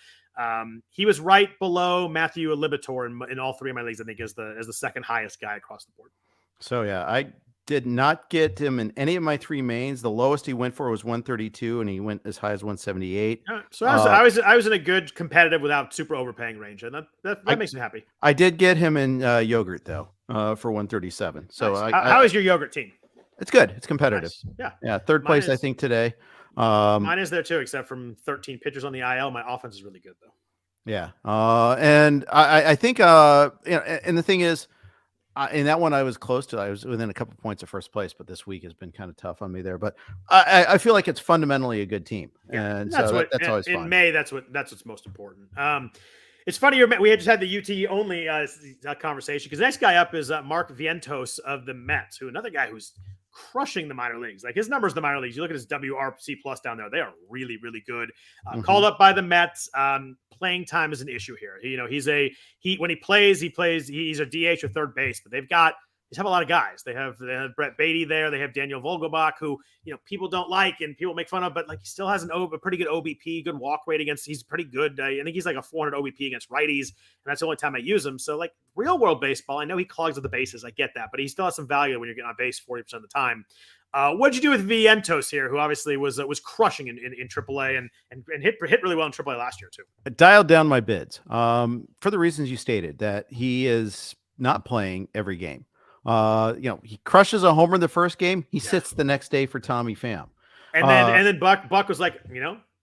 he was right below Matthew Liberatore in all 3 of my leagues. I think as the second highest guy across the board. So yeah, I did not get him in any of my 3 mains. The lowest he went for was 132, and he went as high as 178. So I was in a good competitive without super overpaying range, and that makes me happy. I did get him in yogurt though for 137. So nice. How is your yogurt team? It's good. It's competitive. Nice. Yeah. Third place, I think today. Mine is there too, except from 13 pitchers on the IL. My offense is really good though. Yeah. And I think and the thing is. In that one, I was close to. I was within a couple points of first place, but this week has been kind of tough on me there. But I feel like it's fundamentally a good team, and that's always fun. In May, that's what's most important. It's funny we had just had the UT only conversation because the next guy up is Mark Vientos of the Mets, another guy who's crushing the minor leagues. His numbers in the minor leagues, you look at his WRC plus down there, they are really, really good. Called up by the Mets. Playing time is an issue here. When he plays, he's a DH or third base, but they have a lot of guys. They have Brett Beatty there. They have Daniel Vogelbach, who people don't like and people make fun of, but he still has a pretty good OBP, good walk rate against. He's pretty good. I think he's a 400 OBP against righties, and that's the only time I use him. So real world baseball, I know he clogs up the bases. I get that, but he still has some value when you're getting on base 40% of the time. What'd you do with Vientos here, who obviously was crushing in AAA and hit really well in AAA last year too? I dialed down my bids for the reasons you stated, that he is not playing every game. He crushes a homer in the first game. He sits the next day for Tommy Pham. And then Buck was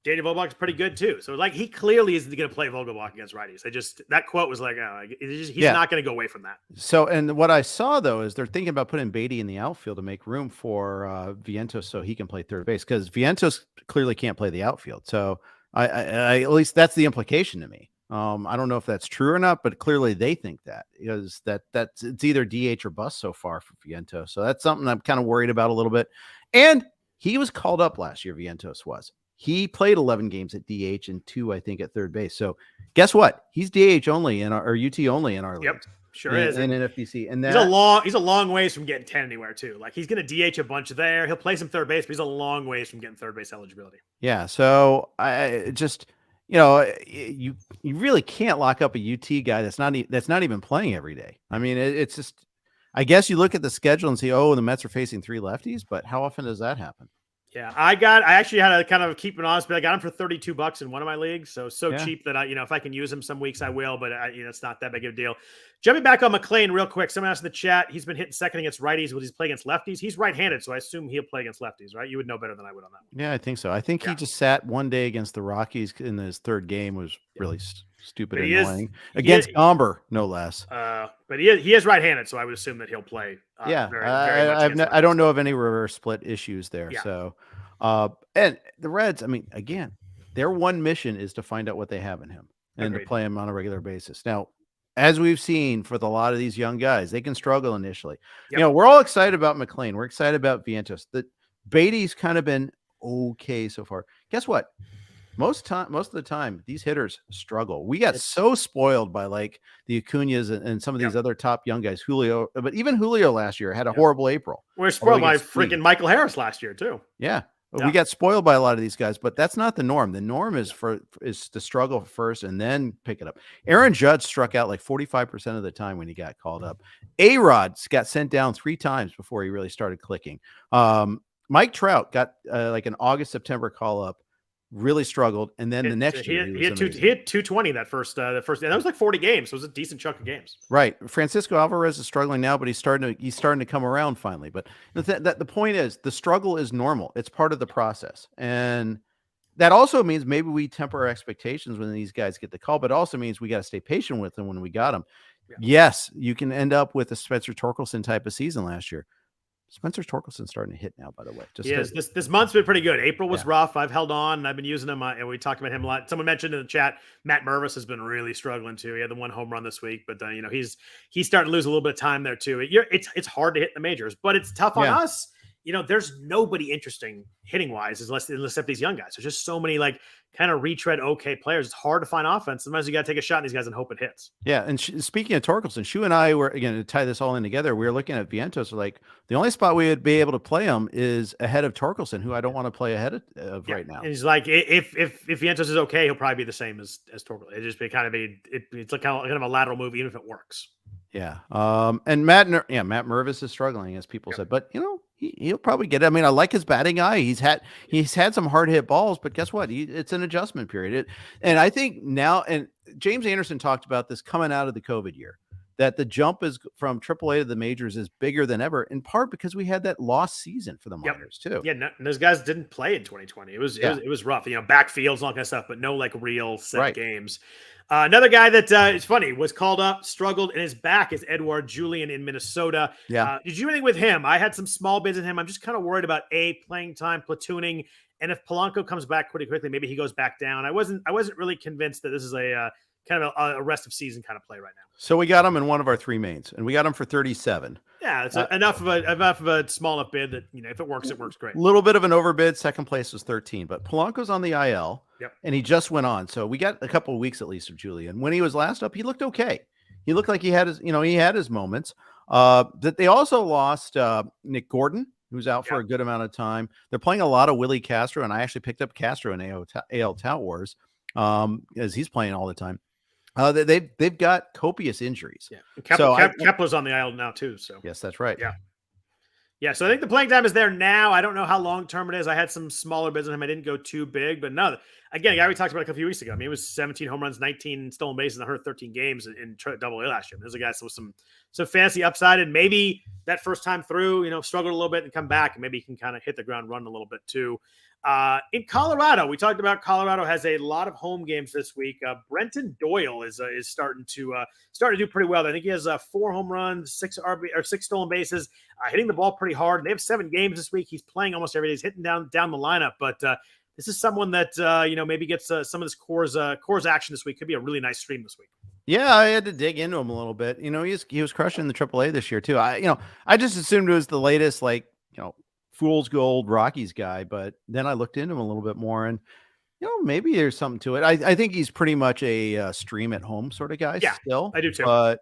Daniel Vogelbach is pretty good too. So he clearly isn't going to play Vogelbach against righties. That quote was he's not going to go away from that. So, and what I saw though, is they're thinking about putting Beatty in the outfield to make room for Vientos so he can play third base, because Vientos clearly can't play the outfield. So I at least that's the implication to me. I don't know if that's true or not, but clearly they think that, because that's it's either DH or bust so far for Vientos. So that's something I'm kind of worried about a little bit. And he was called up last year. Vientos was. He played 11 games at DH and 2, I think, at third base. So guess what? He's DH only or UT only in our league. Sure is. And in FBC. And he's a long ways from getting 10 anywhere too. Like, he's going to DH a bunch there. He'll play some third base, but he's a long ways from getting third base eligibility. Yeah. So I just, you really can't lock up a UT guy that's not even playing every day. I mean, it's just, I guess you look at the schedule and see, the Mets are facing 3 lefties, but how often does that happen? Yeah, I actually had to kind of keep it honest, but I got him for $32 in one of my leagues. So cheap that if I can use him some weeks, I will, but it's not that big of a deal. Jumping back on McLain real quick. Someone asked in the chat, he's been hitting second against righties. Will he play against lefties? He's right-handed, so I assume he'll play against lefties, right? You would know better than I would on that one. Yeah, I think so. I think he just sat one day against the Rockies in his third game, was really stupid and annoying. Against Gomber, no less. But he is right-handed, so I would assume that he'll play. I don't know of any reverse split issues there. Yeah. So, and the Reds, I mean, again, their one mission is to find out what they have in him and to play him on a regular basis. Now, as we've seen for a lot of these young guys, they can struggle initially. Yep. We're all excited about McLain. We're excited about Vientos. The Beatty's kind of been okay so far. Guess what? Most of the time, these hitters struggle. We got so spoiled by like the Acuñas and some of these other top young guys, Julio, but even Julio last year had a horrible April. We're spoiled by freaking Michael Harris last year too. Yeah. We got spoiled by a lot of these guys, but that's not the norm. The norm is to struggle first and then pick it up. Aaron Judge struck out like 45% of the time when he got called up. A-Rod got sent down 3 times before he really started clicking. Mike Trout got like an August, September call up, really struggled, and then the next year he hit 220 that first, and that was like 40 games, so it was a decent chunk of games. Right. Francisco Alvarez is struggling now, but he's starting to come around finally. But the point is, the struggle is normal. It's part of the process, and that also means maybe we temper our expectations when these guys get the call, but it also means we got to stay patient with them when we got them. Yeah. Yes, you can end up with a Spencer Torkelson type of season last year. Spencer Torkelson's starting to hit now, by the way. This month's been pretty good. April was rough. I've held on, and I've been using him, and we talked about him a lot. Someone mentioned in the chat, Matt Mervis has been really struggling too. He had the 1 home run this week, but he's starting to lose a little bit of time there too. It's hard to hit the majors, but it's tough on us. There's nobody interesting hitting wise except these young guys. There's just so many like kind of retread okay players. It's hard to find offense. Sometimes you got to take a shot in these guys and hope it hits. Yeah. And speaking of Torkelson, Shu and I were, again, to tie this all in together, we were looking at Vientos. Like, the only spot we would be able to play him is ahead of Torkelson, who I don't want to play ahead of right now. And he's like, if Vientos is okay, he'll probably be the same as Torkelson. It just be kind of it's like kind of a lateral move, even if it works. Yeah. And Matt Mervis is struggling, as people said, but he'll probably get it. I mean, I like his batting eye. He's had some hard hit balls, but guess what? It's an adjustment period. And I think now, and James Anderson talked about this coming out of the COVID year, that the jump is from AAA to the majors is bigger than ever, in part because we had that lost season for the minors too. Yeah. And those guys didn't play in 2020. It was rough, backfields, all kind of stuff, but no like real set games. Another guy that it's funny was called up, struggled, and his back is Edouard Julien in Minnesota. Yeah. Did you do anything with him? I had some small bids in him. I'm just kind of worried about playing time, platooning, and if Polanco comes back pretty quickly, maybe he goes back down. I wasn't really convinced that this is a kind of a rest of season kind of play right now. So we got him in one of our 3 mains, and we got him for 37. Yeah, it's enough of a small enough bid that if it works great. A little bit of an overbid. Second place was 13, but Polanco's on the IL. Yep. And he just went on. So we got a couple of weeks at least of Julian. When he was last up, he looked okay. He looked like he had his moments. That they also lost Nick Gordon, who's out for a good amount of time. They're playing a lot of Willie Castro, and I actually picked up Castro in AL Tout Wars as he's playing all the time. They've got copious injuries. Yeah. Kepler's on the IL now too. So yes, that's right. Yeah, so I think the playing time is there now. I don't know how long-term it is. I had some smaller bids on him. I didn't go too big, but no. Again, a guy we talked about a few weeks ago. I mean, it was 17 home runs, 19 stolen bases, and 113 games in AA last year. There's a guy with some fancy upside, and maybe that first time through, struggled a little bit and come back, and maybe he can kind of hit the ground running a little bit too. In Colorado, we talked about Colorado has a lot of home games this week. Brenton Doyle is starting to do pretty well. I think he has 4 home runs, 6 stolen bases, hitting the ball pretty hard. They have 7 games this week. He's playing almost every day. He's hitting down the lineup, but this is someone that maybe gets some of this Coors action this week. Could be a really nice stream this week. Yeah, I had to dig into him a little bit. He was crushing the AAA this year too. I just assumed it was the latest fool's gold Rockies guy, but then I looked into him a little bit more, and maybe there's something to it. I think he's pretty much a stream at home sort of guy. Yeah, still, I do too. But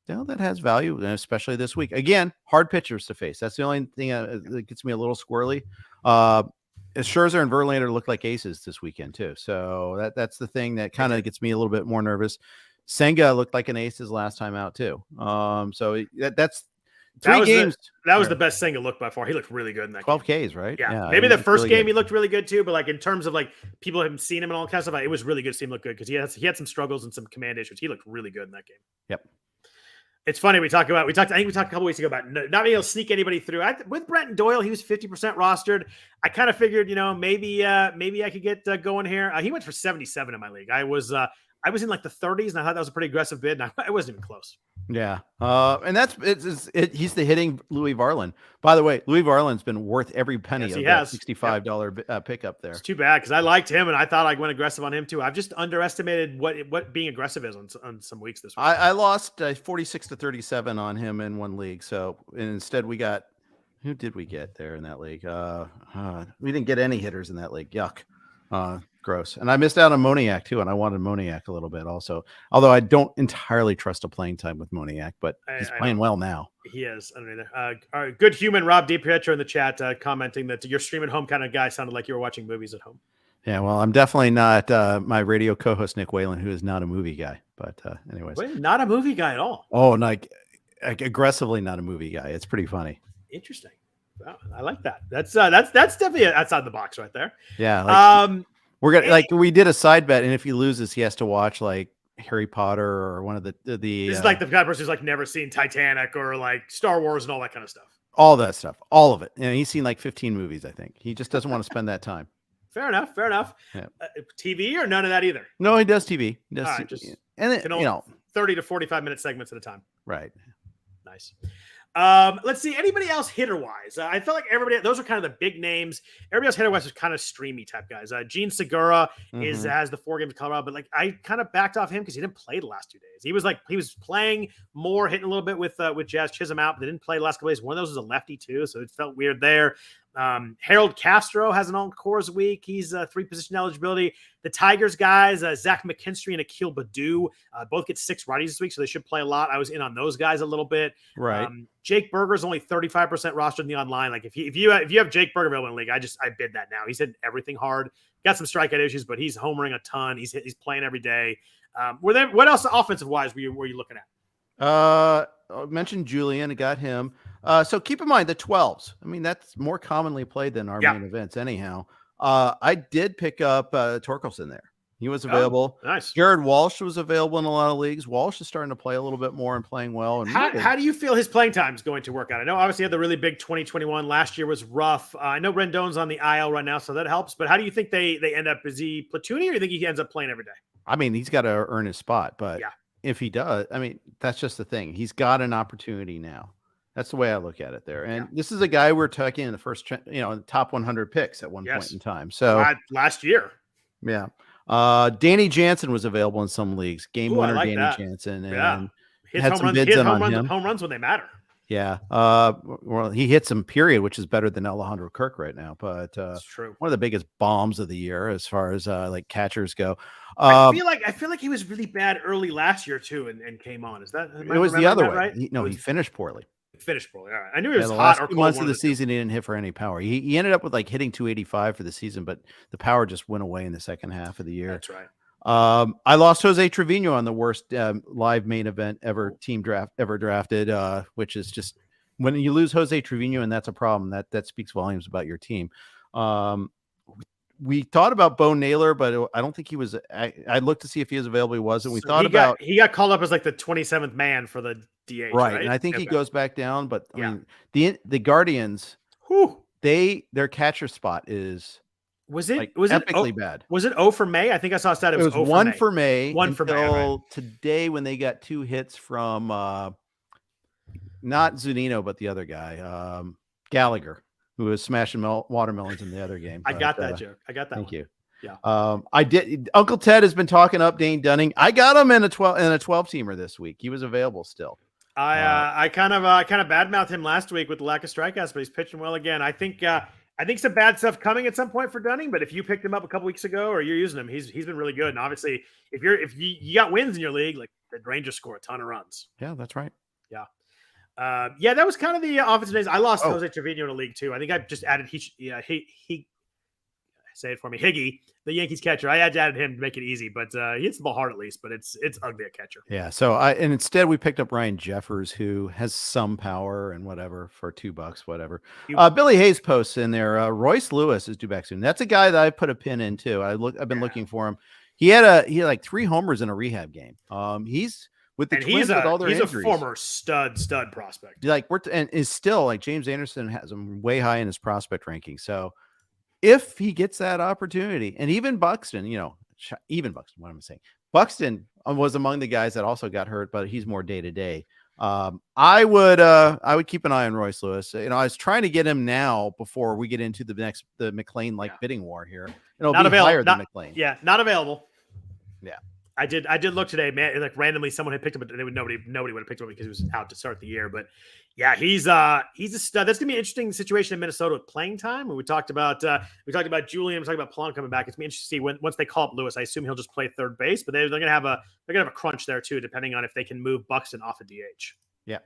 that has value, especially this week. Again, hard pitchers to face. That's the only thing that gets me a little squirrely. Scherzer and Verlander look like aces this weekend too, so that's the thing that kind of gets me a little bit more nervous. Senga looked like an ace his last time out too. So that's three games. That was the best Senga look by far. He looked really good in that 12 game. Ks, right? Yeah. Maybe the first game he looked really good too, but like in terms of like people haven't seen him and all that kind of stuff, it was really good to see him look good because he had some struggles and some command issues. He looked really good in that game. Yep. It's funny. I think we talked a couple weeks ago about not being able to sneak anybody through. With Brenton Doyle, he was 50% rostered. I kind of figured, maybe I could get going here. He went for 77 in my league. I was in like the 30s, and I thought that was a pretty aggressive bid, and I wasn't even close. Yeah, and he's the hitting Louis Varland. By the way, Louis Varland's been worth every penny of that $65 pickup there. It's too bad because I liked him, and I thought I went aggressive on him too. I've just underestimated what being aggressive is on some weeks this week. I lost 46-37 on him in one league, so instead we got who did we get there in that league? We didn't get any hitters in that league. Yuck. Gross. And I missed out on Moniak too, and I wanted Moniak a little bit also. Although I don't entirely trust a playing time with Moniak, but he's playing well now. He is. I don't either. Our good human Rob DiPietro in the chat commenting that your stream at home kind of guy sounded like you were watching movies at home. Yeah, well, I'm definitely not my radio co-host Nick Whalen, who is not a movie guy. But anyways, wait, not a movie guy at all. Oh, like aggressively not a movie guy. It's pretty funny. Interesting. Wow, I like that. That's definitely outside the box right there. Yeah. We're gonna we did a side bet, and if he loses, he has to watch like Harry Potter or one of the. This is like the kind of person who's like never seen Titanic or like Star Wars and all that kind of stuff. All that stuff, all of it. He's seen like 15 movies, I think. He just doesn't want to spend that time. Fair enough. Yeah. TV or none of that either. No, he does TV. He does all right, TV. And it, 30 to 45 minute segments at a time. Right. Nice. Let's see. Anybody else hitter wise? I felt like those are kind of the big names. Everybody else hitter wise was kind of streamy type guys. Gene Segura has the 4 games of Colorado, but like I kind of backed off him because he didn't play the last 2 days. He was playing more, hitting a little bit with Jazz Chisholm out, but they didn't play the last couple days. One of those was a lefty too, so it felt weird there. Harold Castro has an all-Coors week. He's 3-position eligibility. The Tigers guys, Zach McKinstry and Akil Baddoo, both get 6 righties this week, so they should play a lot. I was in on those guys a little bit. Right. Jake Berger's only 35% rostered in the online. Like if you have Jake Berger available in the league, I bid that now. He's hitting everything hard. Got some strikeout issues, but he's homering a ton. He's playing every day. What else offensive wise were you looking at? I mentioned Julian. I got him. So keep in mind the 12s. I mean, that's more commonly played than our main events anyhow. I did pick up Torkelson there. He was available. Oh, nice. Jared Walsh was available in a lot of leagues. Walsh is starting to play a little bit more and playing well. And how do you feel his playing time is going to work out? I know obviously he had the really big 2021. Last year was rough. I know Rendon's on the IL right now, so that helps. But how do you think they end up? Is he platooning or do you think he ends up playing every day? I mean, he's got to earn his spot. But if he does, I mean, that's just the thing. He's got an opportunity now. That's the way I look at it there. And this is a guy we're talking in the first, top 100 picks at one point in time. So last year. Yeah. Danny Jansen was available in some leagues. Game winner, Danny Jansen. And had some bids on him. Home runs when they matter. Yeah. Well, he hit some period, which is better than Alejandro Kirk right now. But that's true. One of the biggest bombs of the year as far as like catchers go. I feel like he was really bad early last year too, and came on. Is that it was the other way? Right? He finished poorly. Finished poorly. All right. I knew he was the hot. Last 2 months of the season, he didn't hit for any power. He ended up with like hitting 285 for the season, but the power just went away in the second half of the year. That's right. I lost Jose Trevino on the worst live main event ever drafted, which is just when you lose Jose Trevino, and that's a problem. That speaks volumes about your team. We thought about Bo Naylor, but I don't think he was. I looked to see if he was available. He wasn't. We thought he got called up as like the 27th man for the DH, right? And I think he goes back down. But I mean, the Guardians, their catcher spot is epically bad. Was it 0 for May? I think I saw a stat. It was 1 for May. 1 for May. Right. Today, when they got 2 hits from not Zunino, but the other guy, Gallagher. who was smashing watermelons in the other game. I got that joke. I got that. Thank you. Yeah. I did. Uncle Ted has been talking up Dane Dunning. I got him in a 12 teamer this week. He was available still. I kind of badmouthed him last week with the lack of strikeouts, but he's pitching well again. I think some bad stuff coming at some point for Dunning, but if you picked him up a couple weeks ago or you're using him, he's been really good. And obviously, if you got wins in your league, like the Rangers score a ton of runs. Yeah, that's right. Yeah. That was kind of the offensive days. I lost Jose Trevino in a league too. I think I just added say it for me, Higgy, the Yankees catcher. I added him to make it easy, but he hits the ball hard at least, but it's ugly at catcher. Yeah. So instead we picked up Ryan Jeffers, who has some power and whatever for $2, whatever. Billy Hayes posts in there. Royce Lewis is due back soon. That's a guy that I put a pin in too. I've been looking for him. He had like 3 homers in a rehab game. He's with the Twins with all their injuries. He's a former stud prospect. Like and is still like James Anderson has him way high in his prospect ranking. So if he gets that opportunity, and even Buxton, what I'm saying, Buxton was among the guys that also got hurt, but he's more day to day. I would keep an eye on Royce Lewis. I was trying to get him now before we get into the McLain bidding war here. It'll be higher than McLain. Yeah, not available. Yeah. I did look today, man. Like randomly, someone had picked him, but nobody would have picked him up because he was out to start the year. But yeah, he's a stud. That's gonna be an interesting situation in Minnesota with playing time. And we talked about Julian, we talked about Plum coming back. It's gonna be interesting to see once they call up Lewis. I assume he'll just play third base, but they're gonna have a crunch there too, depending on if they can move Buxton off of DH. Yeah.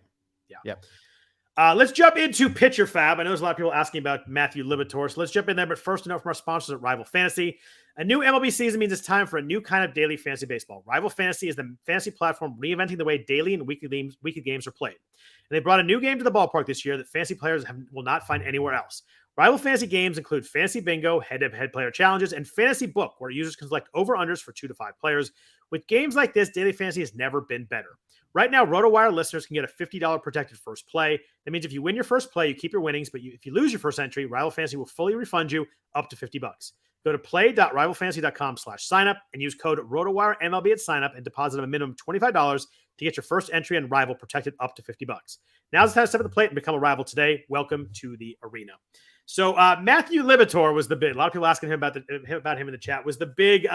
Let's jump into pitcher FAAB. I know there's a lot of people asking about Matthew Liberatore, so let's jump in there. But first, a note from our sponsors at Rival Fantasy. A new MLB season means it's time for a new kind of daily fantasy baseball. Rival Fantasy is the fantasy platform reinventing the way daily and weekly games are played. And they brought a new game to the ballpark this year that fantasy players will not find anywhere else. Rival Fantasy games include Fantasy Bingo, head-to-head player challenges, and Fantasy Book, where users can select over-unders for 2 to 5 players. With games like this, daily fantasy has never been better. Right now, RotoWire listeners can get a $50 protected first play. That means if you win your first play, you keep your winnings, but if you lose your first entry, Rival Fantasy will fully refund you up to $50. Go to play.rivalfantasy.com/signup and use code RotoWireMLB at signup and deposit a minimum of $25 to get your first entry on Rival protected up to $50. Now's the time to step at the plate and become a Rival today. Welcome to the arena. So Matthew Liberatore was the bid. A lot of people asking him about him in the chat. Was the big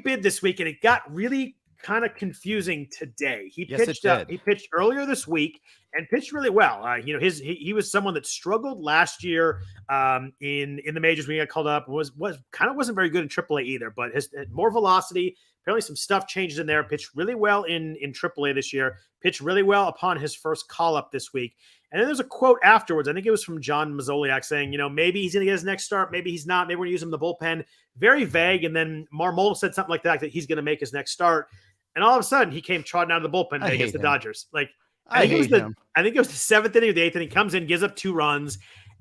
bid this week, and it got really kind of confusing today. He pitched earlier this week and pitched really well. He was someone that struggled last year in the majors when he got called up. Wasn't very good in AAA either, but has had more velocity. Apparently some stuff changes in there. Pitched really well in AAA this year. Pitched really well upon his first call up this week. And then there's a quote afterwards. I think it was from John Mazzoliak saying, maybe he's going to get his next start. Maybe he's not. Maybe we're going to use him in the bullpen. Very vague. And then Marmol said something like that he's going to make his next start. And all of a sudden, he came trotting out of the bullpen against the Dodgers. I think it was the 7th inning or the 8th inning. Comes in, gives up 2 runs,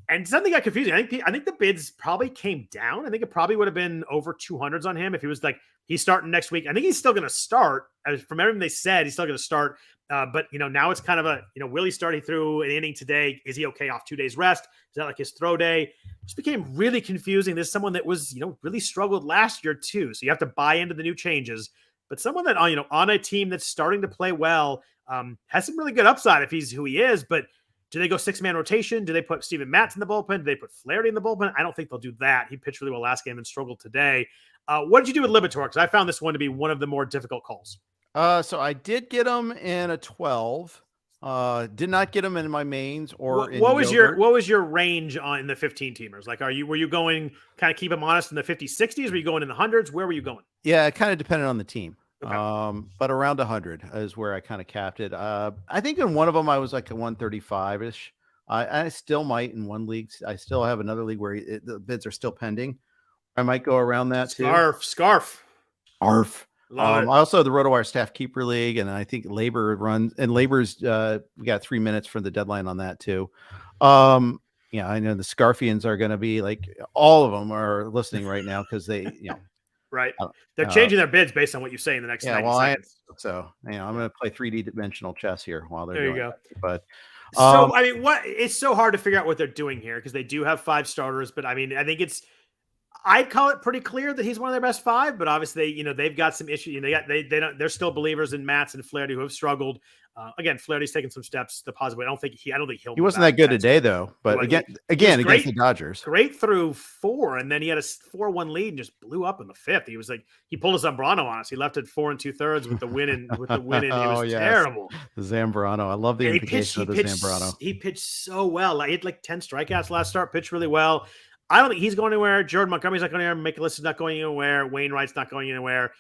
and something got confusing. I think the bids probably came down. I think it probably would have been over 200s on him if he was he's starting next week. I think he's still going to start. From everything they said, he's still going to start. But now it's kind of will he start? He threw an inning today. Is he okay off 2 days rest? Is that like his throw day? It just became really confusing. This is someone that was really struggled last year too. So you have to buy into the new changes. But someone that on a team that's starting to play well has some really good upside if he's who he is. But do they go 6-man rotation? Do they put Steven Matz in the bullpen? Do they put Flaherty in the bullpen? I don't think they'll do that. He pitched really well last game and struggled today. What did you do with Liberatore? Because I found this one to be one of the more difficult calls. So I did get him in a 12. Did not get him in my mains or what was your range on the 15 teamers? Were you going kind of keep him honest in the 50s, 60s? Were you going in the hundreds? Where were you going? Yeah, it kind of depended on the team. Okay. But around 100 is where I kind of capped it. I think in one of them I was like a 135-ish. I still might in one league. I still have another league where the bids are still pending. I might go around that too. Scarf. Arf. I also have the RotoWire Staff Keeper League, and I think Labor runs. And Labor's we got 3 minutes for the deadline on that too. Yeah, I know the Scarfians are going to be all of them are listening right now because they right. They're changing their bids based on what you say in the next 90 seconds. I'm going to play 3D-dimensional chess here while they're there. You doing go. That. But it's so hard to figure out what they're doing here because they do have 5 starters, but I think I'd call it pretty clear that he's one of their best 5, but obviously, they've got some issues. They're still believers in Matz and Flaherty who have struggled. Again, Flaherty's taken some steps the positive way. I don't think he'll. He wasn't that good today, though. But again, against the Dodgers, great through 4, and then he had a 4-1 lead and just blew up in the 5th. He was like he pulled a Zambrano on us. He left it 4 2/3 with the win in. It was terrible. The Zambrano, I love the implication of the Zambrano. He pitched so well. He had like 10 strikeouts last start. Pitched really well. I don't think he's going anywhere. Jordan Montgomery's not going anywhere. Mikolas is not going anywhere. Wainwright's not going anywhere.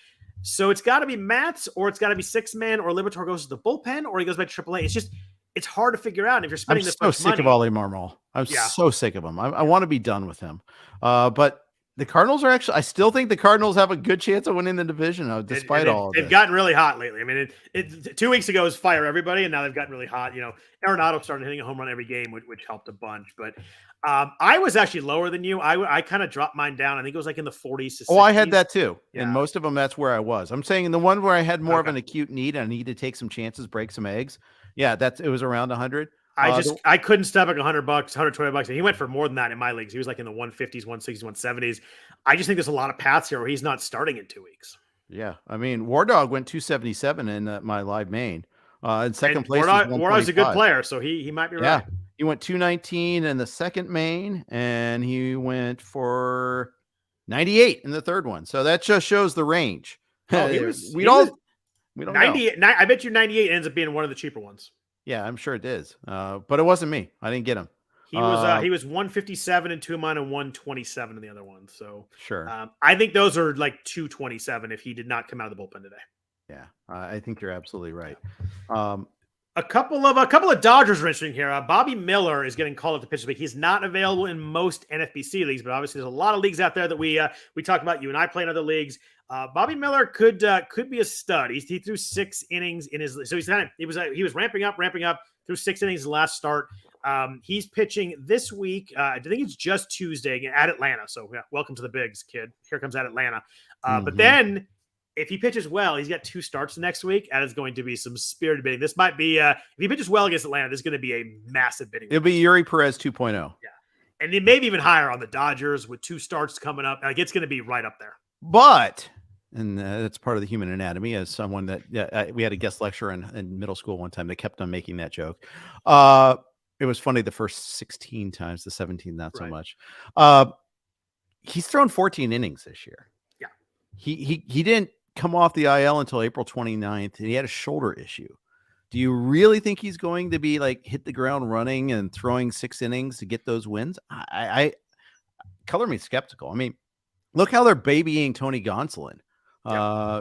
So it's got to be Matz, or it's got to be 6-man, or Liberatore goes to the bullpen, or he goes back to AAA. It's hard to figure out. And if you're spending this much money, I'm so sick of Ollie Marmol. I'm so sick of him. I want to be done with him. But the Cardinals I still think the Cardinals have a good chance of winning the division, despite all of this. They've gotten really hot lately. I mean, 2 weeks ago was fire everybody, and now they've gotten really hot. Arenado started hitting a home run every game, which helped a bunch. But I was actually lower than you. I kind of dropped mine down. I think it was like in the 40s to 60s. Oh, I had that too. Yeah. And most of them, that's where I was. I'm saying the one where I had more of an acute need and I need to take some chances, break some eggs. Yeah, it was around 100. I couldn't step like $100, $120. And he went for more than that in my leagues. He was like in the 150s, 160s, 170s. I just think there's a lot of paths here where he's not starting in 2 weeks. Yeah. I mean, War Dog went 277 in my live main. In second place, War Dog's a good player, so he might be right. He went 219 in the second main, and he went for 98 in the third one. So that just shows the range. We don't know. 98. I bet you 98 ends up being one of the cheaper ones. Yeah, I'm sure it is. But it wasn't me. I didn't get him. He was 157 in 2 of mine and 127 in the other one. So sure. I think those are like 227 if he did not come out of the bullpen today. Yeah, I think you're absolutely right. A couple of Dodgers are interesting here. Bobby Miller is getting called up to pitch this week. He's not available in most NFBC leagues, but obviously there's a lot of leagues out there that we talk about. You and I play in other leagues. Bobby Miller could be a stud. He threw 6 innings in his, so he was ramping up through 6 innings in the last start. He's pitching this week. I think it's just Tuesday again at Atlanta. So yeah, welcome to the bigs, kid. Here comes at Atlanta. But then if he pitches well, he's got 2 starts next week, and it's going to be some spirited bidding. This might be if he pitches well against Atlanta, this is going to be a massive bidding. It'll be Yuri Perez 2.0. Yeah, and it maybe even higher on the Dodgers with 2 starts coming up. Like it's going to be right up there. But and that's part of the human anatomy. As someone that we had a guest lecturer in middle school one time that kept on making that joke. It was funny the first 16 times, the 17 not so much. He's thrown 14 innings this year. Yeah, he didn't come off the IL until April 29th, and he had a shoulder issue. Do you really think he's going to be like hit the ground running and throwing 6 innings to get those wins? I color me skeptical. I mean, look how they're babying Tony Gonsolin,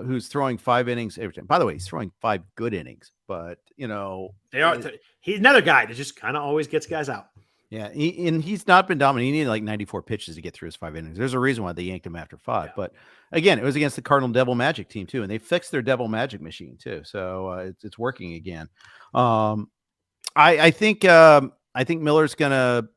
who's throwing 5 innings every time. By the way, he's throwing 5 good innings, but he's another guy that just kind of always gets guys out. Yeah, and he's not been dominant. He needed like 94 pitches to get through his 5 innings. There's a reason why they yanked him after 5. Yeah. But again, it was against the Cardinal Devil Magic team too, and they fixed their Devil Magic machine too. So it's working again. I think Miller's gonna.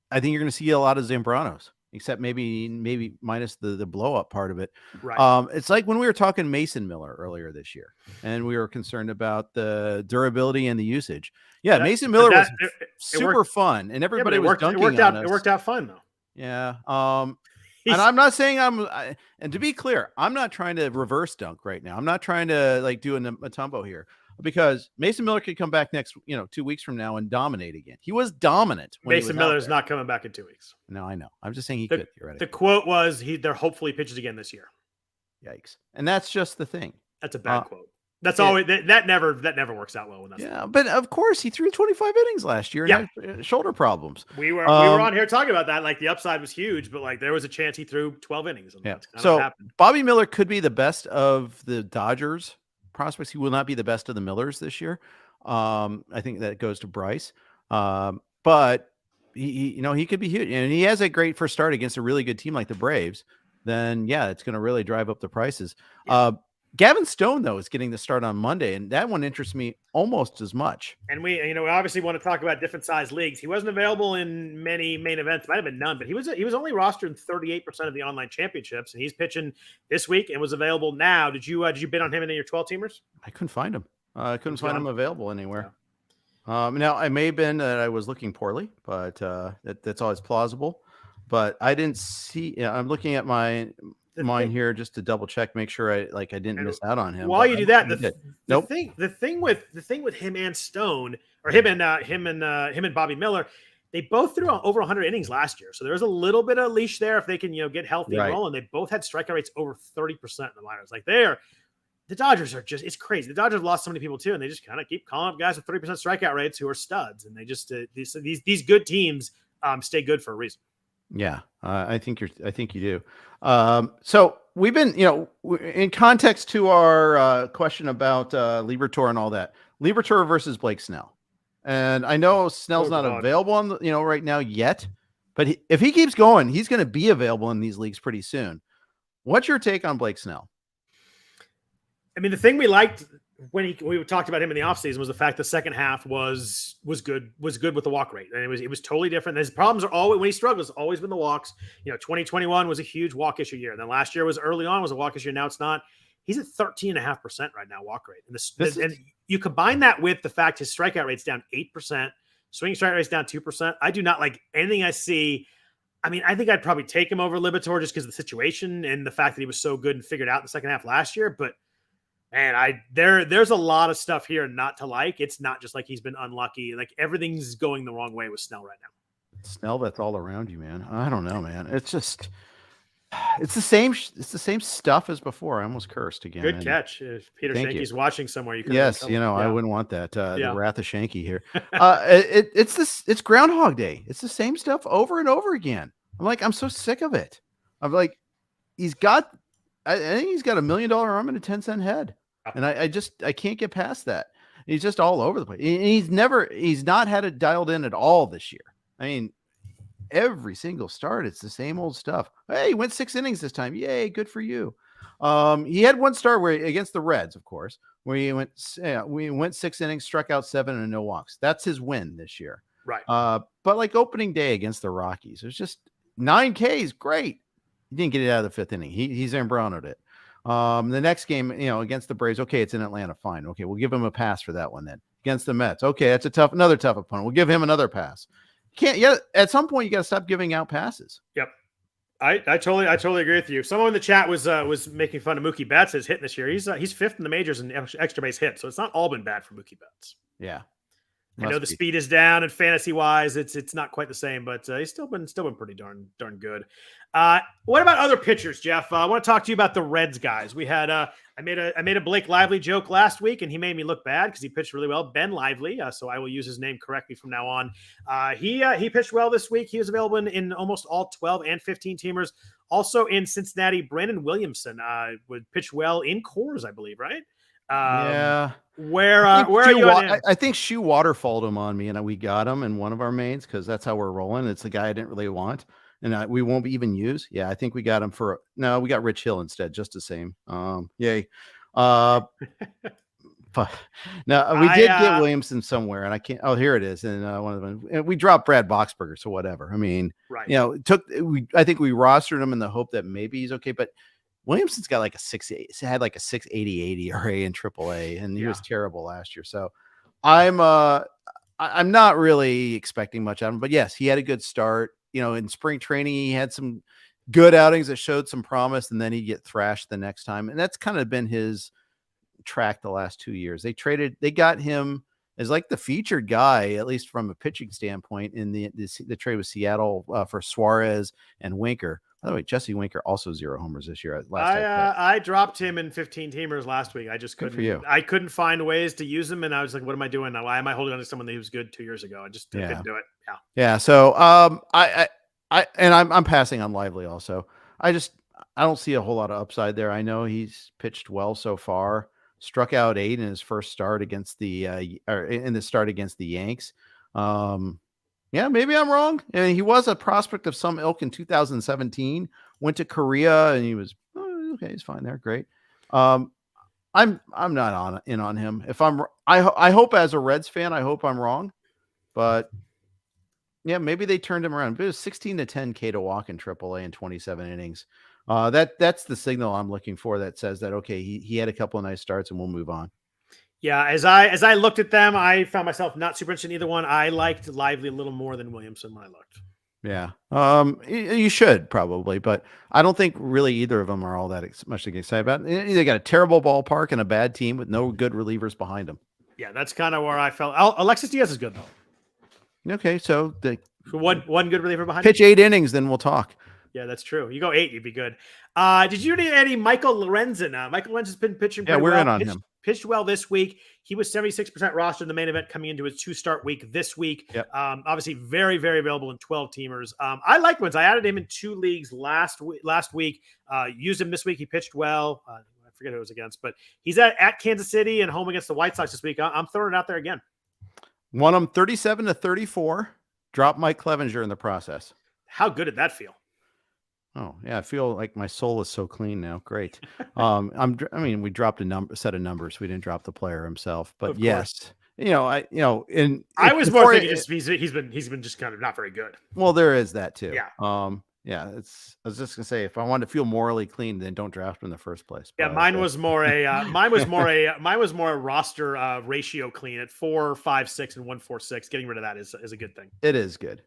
I think you're gonna see a lot of Zambranos, except maybe minus the blow up part of it. Right. It's like when we were talking Mason Miller earlier this year, and we were concerned about the durability and the usage. Yeah, Mason Miller was super fun, and everybody was dunking on us. It worked out fun though. Yeah. And I'm not saying and to be clear, I'm not trying to reverse dunk right now. I'm not trying to like do a Matumbo here, because Mason Miller could come back next, 2 weeks from now and dominate again. He was dominant. Mason Miller's not coming back in 2 weeks. No, I know. I'm just saying he could. The quote was they're hopefully pitches again this year. Yikes. And that's just the thing. That's a bad quote. That's always that never works out well when that's but of course he threw 25 innings last year and had shoulder problems. We were on here talking about that. Like the upside was huge, but like there was a chance he threw 12 innings. And that's kind of what happened. Bobby Miller could be the best of the Dodgers prospects. He will not be the best of the Millers this year. I think that goes to Bryce. But he could be huge, and he has a great first start against a really good team like the Braves. Then it's going to really drive up the prices. Yeah. Gavin Stone, though, is getting the start on Monday, and that one interests me almost as much. And we obviously want to talk about different size leagues. He wasn't available in many main events, might have been none, but he was only rostered in 38% of the online championships, and he's pitching this week and was available now. Did you bid on him in your 12-teamers? I couldn't find him. I couldn't find him available anywhere. Yeah. Now, I may have been that I was looking poorly, but that's always plausible. but I didn't see. Yeah, I'm looking at mine here just to double check, make sure I didn't miss out on him. While you do that, nope. the thing with him and Stone, or him and Bobby Miller, they both threw over 100 innings last year. So there's a little bit of leash there if they can, get healthy and roll. And they both had strikeout rates over 30% in the minors. Like the Dodgers are just, it's crazy. The Dodgers lost so many people too, and they just kind of keep calling up guys with 30% strikeout rates who are studs. And they just, these good teams stay good for a reason. Yeah, I think you do. So we've been, in context to our question about Liberatore and all that, Liberatore versus Blake Snell. And I know Snell's not available on the, right now yet, but if he keeps going, he's going to be available in these leagues pretty soon. What's your take on Blake Snell? I mean, the thing we liked when we talked about him in the offseason was the fact the second half was good with the walk rate. And it was totally different. His problems are always, when he struggles, always been the walks. 2021 was a huge walk issue year. And then last year was early on was a walk issue. Now it's not. He's at 13.5% right now walk rate. And you combine that with the fact his strikeout rate's down 8%, swinging strike rate's down 2%. I do not like anything I see. I mean, I think I'd probably take him over Liberatore just because of the situation and the fact that he was so good and figured out in the second half last year. But man, there's a lot of stuff here not to like. It's not just like he's been unlucky. Like everything's going the wrong way with Snell right now. Snell, that's all around you, man. I don't know, man. It's just, it's the same stuff as before. I almost cursed again. Good catch. If Peter Shanky's watching somewhere, you can. Yes, I wouldn't want that. The wrath of Shanky here. It's Groundhog Day. It's the same stuff over and over again. I'm so sick of it. I'm like, I think he's got $1 million arm and a 10-cent head. And I can't get past that. He's just all over the place. He's not had it dialed in at all this year. I mean, every single start, it's the same old stuff. Hey, he went 6 innings this time. Yay, good for you. He had one start against the Reds, of course, where we went 6 innings, struck out 7 and no walks. That's his win this year. Right. But like opening day against the Rockies, it was just 9 Ks. Great. He didn't get it out of the 5th inning. He's Zambrano'd it. The next game, against the Braves, okay, it's in Atlanta. Fine. Okay, we'll give him a pass for that one then. Against the Mets. Okay, that's another tough opponent. We'll give him another pass. At some point you got to stop giving out passes. Yep. I totally agree with you. Someone in the chat was making fun of Mookie Betts' hitting this year. He's 5th in the majors in extra base hit, so it's not all been bad for Mookie Betts. Yeah. I know the speed is down, and fantasy wise, it's not quite the same, but he's still been pretty darn good. What about other pitchers, Jeff? I want to talk to you about the Reds guys. We had I made a Blake Lively joke last week, and he made me look bad because he pitched really well. Ben Lively, so I will use his name correctly from now on. He pitched well this week. He was available in almost all 12 and 15 teamers. Also in Cincinnati, Brandon Williamson would pitch well in Coors, I believe, right? Yeah. Where are you? I think Shoe waterfalled him on me, and we got him in one of our mains because that's how we're rolling. It's the guy I didn't really want, and we won't even use. Yeah, I think we got him we got Rich Hill instead, just the same. Yay. But no, we did get Williamson somewhere, and I can't. Oh, here it is, and one of them. And we dropped Brad Boxberger, so whatever. I mean, right. I think we rostered him in the hope that maybe he's okay, but Williamson's got like a 6.80 ERA in AAA, and he was terrible last year. So I'm not really expecting much out of him, but yes, he had a good start. In spring training, he had some good outings that showed some promise, and then he'd get thrashed the next time. And that's kind of been his track the last 2 years. They got him as like the featured guy, at least from a pitching standpoint, in the trade with Seattle for Suarez and Winker. By the way, Jesse Winker also 0 homers this year. I dropped him in 15 teamers last week. I just couldn't. For you. I couldn't find ways to use him, and I was like, "What am I doing now? Why am I holding on to someone that was good 2 years ago? I just couldn't do it." Yeah. Yeah. So I'm passing on Lively also. I don't see a whole lot of upside there. I know he's pitched well so far. Struck out 8 in his first start against the Yanks. Yeah, maybe I'm wrong. And he was a prospect of some ilk in 2017. Went to Korea, and he was okay. He's fine there. Great. I'm not in on him. I hope as a Reds fan, I hope I'm wrong, but yeah, maybe they turned him around. But it was 16 to 10 K to walk in AAA in 27 innings. That's the signal I'm looking for that says that okay, he had a couple of nice starts, and we'll move on. Yeah, as I looked at them, I found myself not super interested in either one. I liked Lively a little more than Williamson when I looked. Yeah. You should probably, but I don't think really either of them are all that much to get excited about. They got a terrible ballpark and a bad team with no good relievers behind them. Yeah, that's kind of where I felt. Alexis Diaz is good though. Okay, so the one good reliever behind pitch him? 8 innings, then we'll talk. Yeah, that's true. You go 8, you'd be good. Did you need any Michael Lorenzen? Michael Lorenzen's been pitching pretty well. We're in on him. Pitched well this week. He was 76% rostered in the main event coming into his 2-start week this week. Yep. Obviously, very, very available in 12 teamers. I like Lorenzen. I added him in 2 leagues last week. Used him this week. He pitched well. I forget who it was against, but he's at Kansas City and home against the White Sox this week. I'm throwing it out there again. Won him 37-34. Dropped Mike Clevenger in the process. How good did that feel? Oh yeah, I feel like my soul is so clean now. Great. We dropped a set of numbers. We didn't drop the player himself, but yes, I was more thinking he's been just kind of not very good. Well, there is that too. Yeah. I was just gonna say, if I wanted to feel morally clean, then don't draft him in the first place. Yeah, mine was more a roster ratio clean at 4, 5, 6, and 1, 4, 6. Getting rid of that is a good thing. It is good.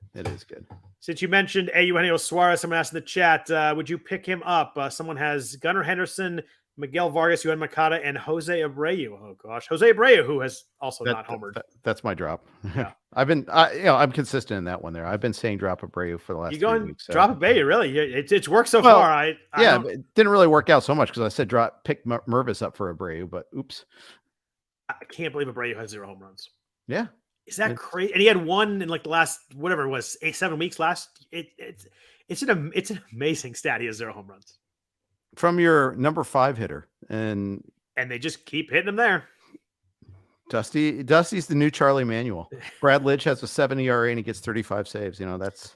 Since you mentioned Eugenio Suarez, someone asked in the chat, would you pick him up? Someone has Gunnar Henderson, Miguel Vargas, Yohan Moncada, and Jose Abreu. Oh gosh, Jose Abreu, who has also not homered. That's my drop. Yeah, I'm consistent in that one. There, I've been saying drop Abreu for the last 3 weeks. Drop Abreu, really? It's worked so far. It didn't really work out so much because I said pick Mervis up for Abreu, but oops. I can't believe Abreu has 0 home runs. Yeah. Is that crazy? And he had 1 in like the last, whatever it was, 7 weeks last. It's an amazing stat. He has 0 home runs. From your number 5 hitter. And they just keep hitting him there. Dusty's the new Charlie Manuel. Brad Lidge has a 7 ERA and he gets 35 saves. That's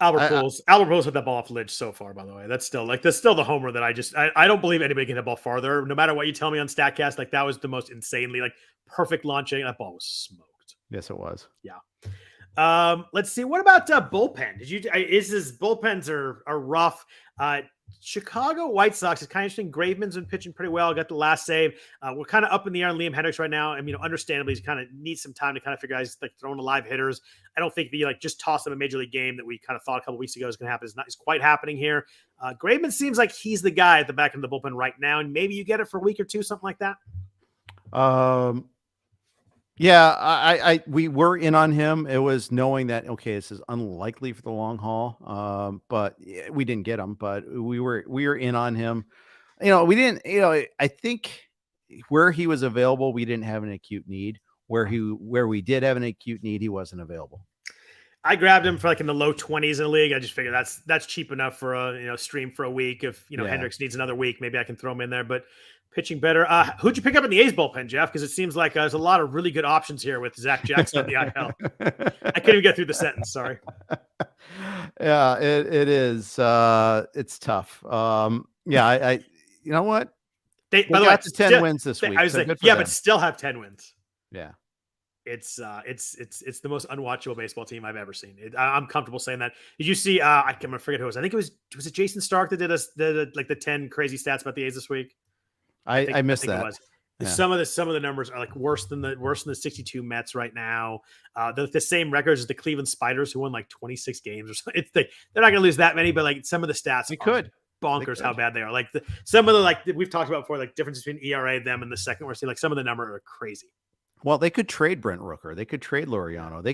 Albert Pujols hit that ball off Lidge so far, by the way. That's still the homer that I don't believe anybody can hit the ball farther. No matter what you tell me on StatCast, like that was the most insanely perfect launching. That ball was smoked. Yes, it was. Yeah. Let's see. What about bullpen? Bullpens are rough. Chicago White Sox is kind of interesting. Graveman's been pitching pretty well. Got the last save. We're kind of up in the air on Liam Hendricks right now. I mean, understandably, he's kind of needs some time to kind of figure out he's throwing to live hitters. I don't think the just toss him a major league game that we kind of thought a couple weeks ago is going to happen is quite happening here. Graveman seems like he's the guy at the back end of the bullpen right now, and maybe you get it for a week or two, something like that. Yeah, we were in on him. It was knowing that, okay, this is unlikely for the long haul. But we didn't get him, but we were in on him. We didn't, I think where he was available, we didn't have an acute need. Where we did have an acute need, he wasn't available. I grabbed him for in the low 20s in the league. I just figured that's cheap enough for a stream for a week. If Hendricks needs another week, maybe I can throw him in there. But pitching better. Who'd you pick up in the A's bullpen, Jeff? Because it seems like there's a lot of really good options here with Zach Jackson on the IL. I couldn't even get through the sentence. Sorry. Yeah, it is. It's tough. I you know what? By the way, 10 wins this week. I was but still have 10 wins. Yeah. It's the most unwatchable baseball team I've ever seen. I'm comfortable saying that. Did you see? I can't forget who it was. I think was it Jason Stark that did the 10 crazy stats about the A's this week? I missed that. Yeah. Some of the numbers are worse than the 62 Mets right now. The same records as the Cleveland Spiders, who won 26 games or something. They're not going to lose that many, but some of the stats are bonkers how bad they are. Some of the we've talked about before, difference between ERA them and the second worst. Some of the numbers are crazy. Well, they could trade Brent Rooker. They could trade Laureano. They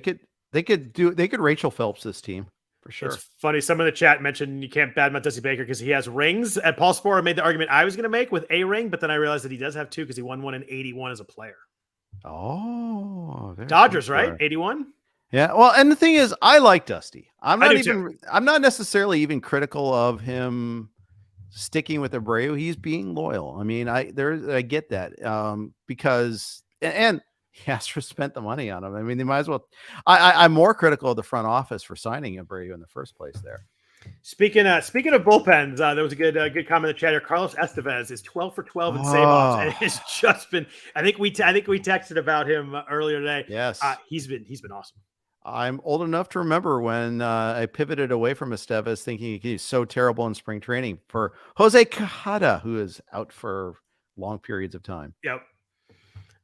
could Rachel Phelps this team. For sure. It's funny. Someone in the chat mentioned you can't badmouth Dusty Baker because he has rings. And Paul Sporer made the argument I was going to make with a ring, but then I realized that he does have 2 because he won one in 81 as a player. Oh, Dodgers, right? 81. Yeah. Well, and the thing is, I like Dusty. I'm not necessarily even critical of him sticking with Abreu. He's being loyal. I mean, I get that because the Astros spent the money on him. I mean, they might as well. I'm more critical of the front office for signing Abreu in the first place there. Speaking of bullpens, there was a good comment in the chat here. Carlos Estevez is 12 for 12 in save-offs, and it's just been. I think we texted about him earlier today. Yes, he's been awesome. I'm old enough to remember when I pivoted away from Estevez, thinking he's so terrible in spring training for Jose Quijada, who is out for long periods of time. Yep.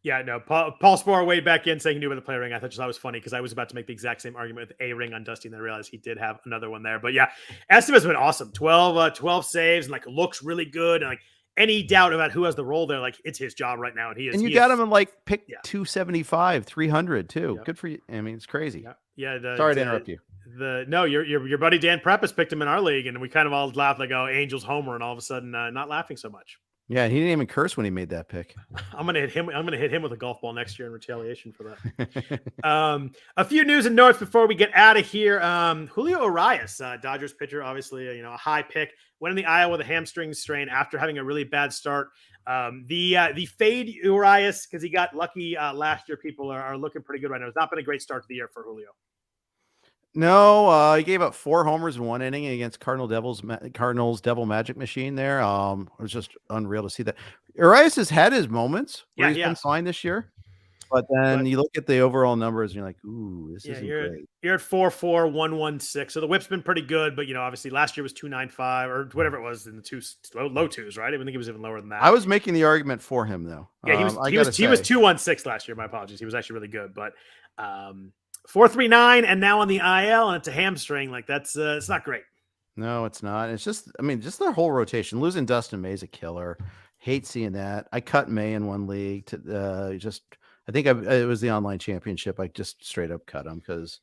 Yeah, no. Paul Sporer weighed back in saying he knew about the play ring. I thought that was funny because I was about to make the exact same argument with a ring on Dusty, and then I realized he did have another one there. But yeah, Esteban's been awesome. 12 saves and like looks really good. And like any doubt about who has the role there, like it's his job right now, and he is. And you got him in like pick 275, 300 too. Yep. Good for you. I mean, it's crazy. Yeah. Sorry to interrupt you. Your buddy Dan Prepis picked him in our league, and we kind of all laughed like, "Oh, Angels homer," and all of a sudden, not laughing so much. Yeah, he didn't even curse when he made that pick. I'm gonna hit him with a golf ball next year in retaliation for that. A few news and notes before we get out of here. Julio Urias, Dodgers pitcher, obviously a high pick, went in the IL with a hamstring strain after having a really bad start. The fade Urias because he got lucky last year. People are looking pretty good right now. It's not been a great start to the year for Julio. No, he gave up 4 homers in 1 inning against Cardinals Devil Magic Machine there. It was just unreal to see that. Urias has had his moments where he's been fine this year. But then you look at the overall numbers and you're like, ooh, this isn't great. You're at 4.4, 1.16. So the whip's been pretty good, but obviously last year was 2.95 or whatever it was in the low twos, right? I think it was even lower than that. I was making the argument for him though. Yeah, he was 2.16 last year. My apologies. He was actually really good, but 4.39 and now on the IL and it's a hamstring. Like that's it's not great. No, it's not. It's just their whole rotation. Losing Dustin May's a killer. Hate seeing that. I cut May in one league to I think it was the online championship. I just straight up cut him because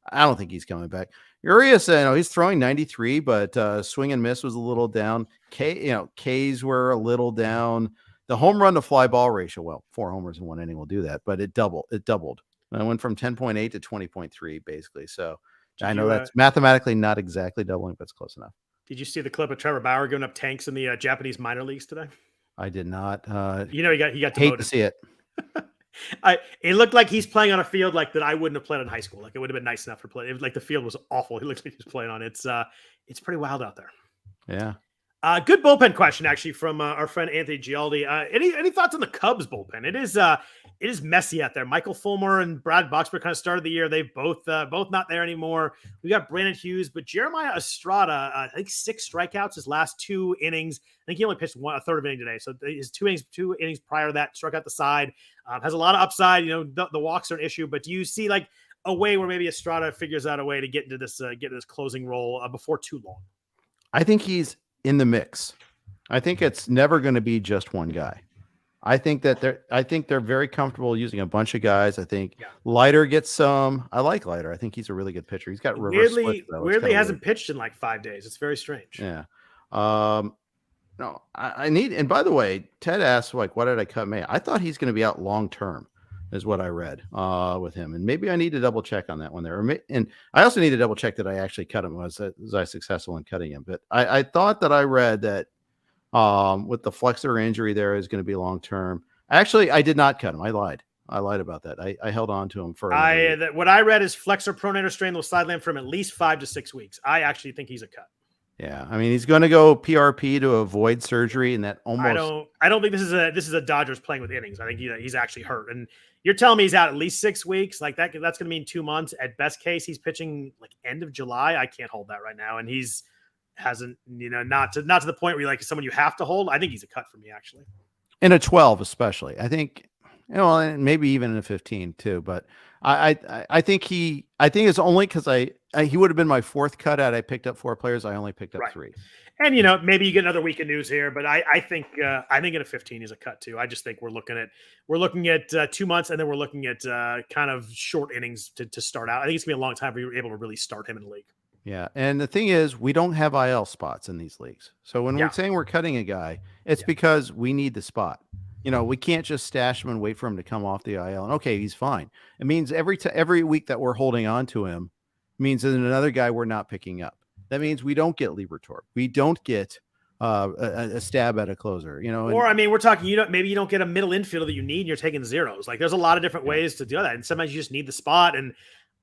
I don't think he's coming back. Urias, he's throwing 93, but swing and miss was a little down. Ks were a little down. The home run to fly ball ratio, 4 homers in 1 inning will do that, but it doubled. I went from 10.8 to 20.3 basically. So I know that's mathematically not exactly doubling, but it's close enough. Did you see the clip of Trevor Bauer giving up tanks in the Japanese minor leagues today? I did not. He got demoted. Hate to see it. It looked like he's playing on a field like that I wouldn't have played in high school. Like it would have been nice enough to play. Like the field was awful. He looked like he was playing on. It's pretty wild out there. Yeah. Good bullpen question actually from our friend Anthony Gialdi. Any thoughts on the Cubs bullpen? It is messy out there. Michael Fulmer and Brad Boxberg kind of started the year. They've both not there anymore. We got Brandon Hughes, but Jeremiah Estrada, I think 6 strikeouts his last 2 innings. I think he only pitched a third of inning today. So his 2 innings prior to that, struck out the side. Has a lot of upside. The walks are an issue, but do you see like a way where maybe Estrada figures out a way to get into this closing role before too long? I think he's in the mix. I think it's never going to be just one guy. I think they're very comfortable using a bunch of guys. I think Leiter gets some. I like Leiter. I think he's a really good pitcher. He's got reverse splits, though. Weirdly hasn't pitched in like 5 days. It's very strange. Yeah. No, I need. And by the way, Ted asked like, why did I cut May? I thought he's going to be out long term, is what I read with him. And maybe I need to double check on that one there. And I also need to double check that I actually cut him. Was I successful in cutting him? But I thought that I read that with the flexor injury there is going to be long term. Actually, I did not cut him. I lied about that. I held on to him for what I read is flexor pronator strain will sideline for him at least 5 to 6 weeks. I actually think he's a cut. Yeah, I mean he's going to go PRP to avoid surgery, and that almost. I don't think this is a Dodgers playing with innings. I think he's actually hurt, and you're telling me he's out at least 6 weeks. Like that's going to mean 2 months at best case. He's pitching like end of July. I can't hold that right now, and hasn't not to the point where you're like someone you have to hold. I think he's a cut for me actually. In a 12, especially, I think. And maybe even in a 15 too, but I think it's only because he would have been my 4th cut out. I picked up 4 players. I only picked up 3. And maybe you get another week of news here, but I think in a 15 is a cut too. I just think we're looking at 2 months, and then we're looking at kind of short innings to start out. I think it's gonna be a long time for you able to really start him in the league. Yeah, and the thing is, we don't have IL spots in these leagues. So when we're saying we're cutting a guy, it's because we need the spot. We can't just stash him and wait for him to come off the IL. And okay, he's fine. It means every week that we're holding on to him means that another guy we're not picking up. That means we don't get Liberatore. We don't get a stab at a closer. Or I mean, we're talking. Maybe you don't get a middle infielder that you need. And you're taking zeros. Like there's a lot of different ways to do that. And sometimes you just need the spot. And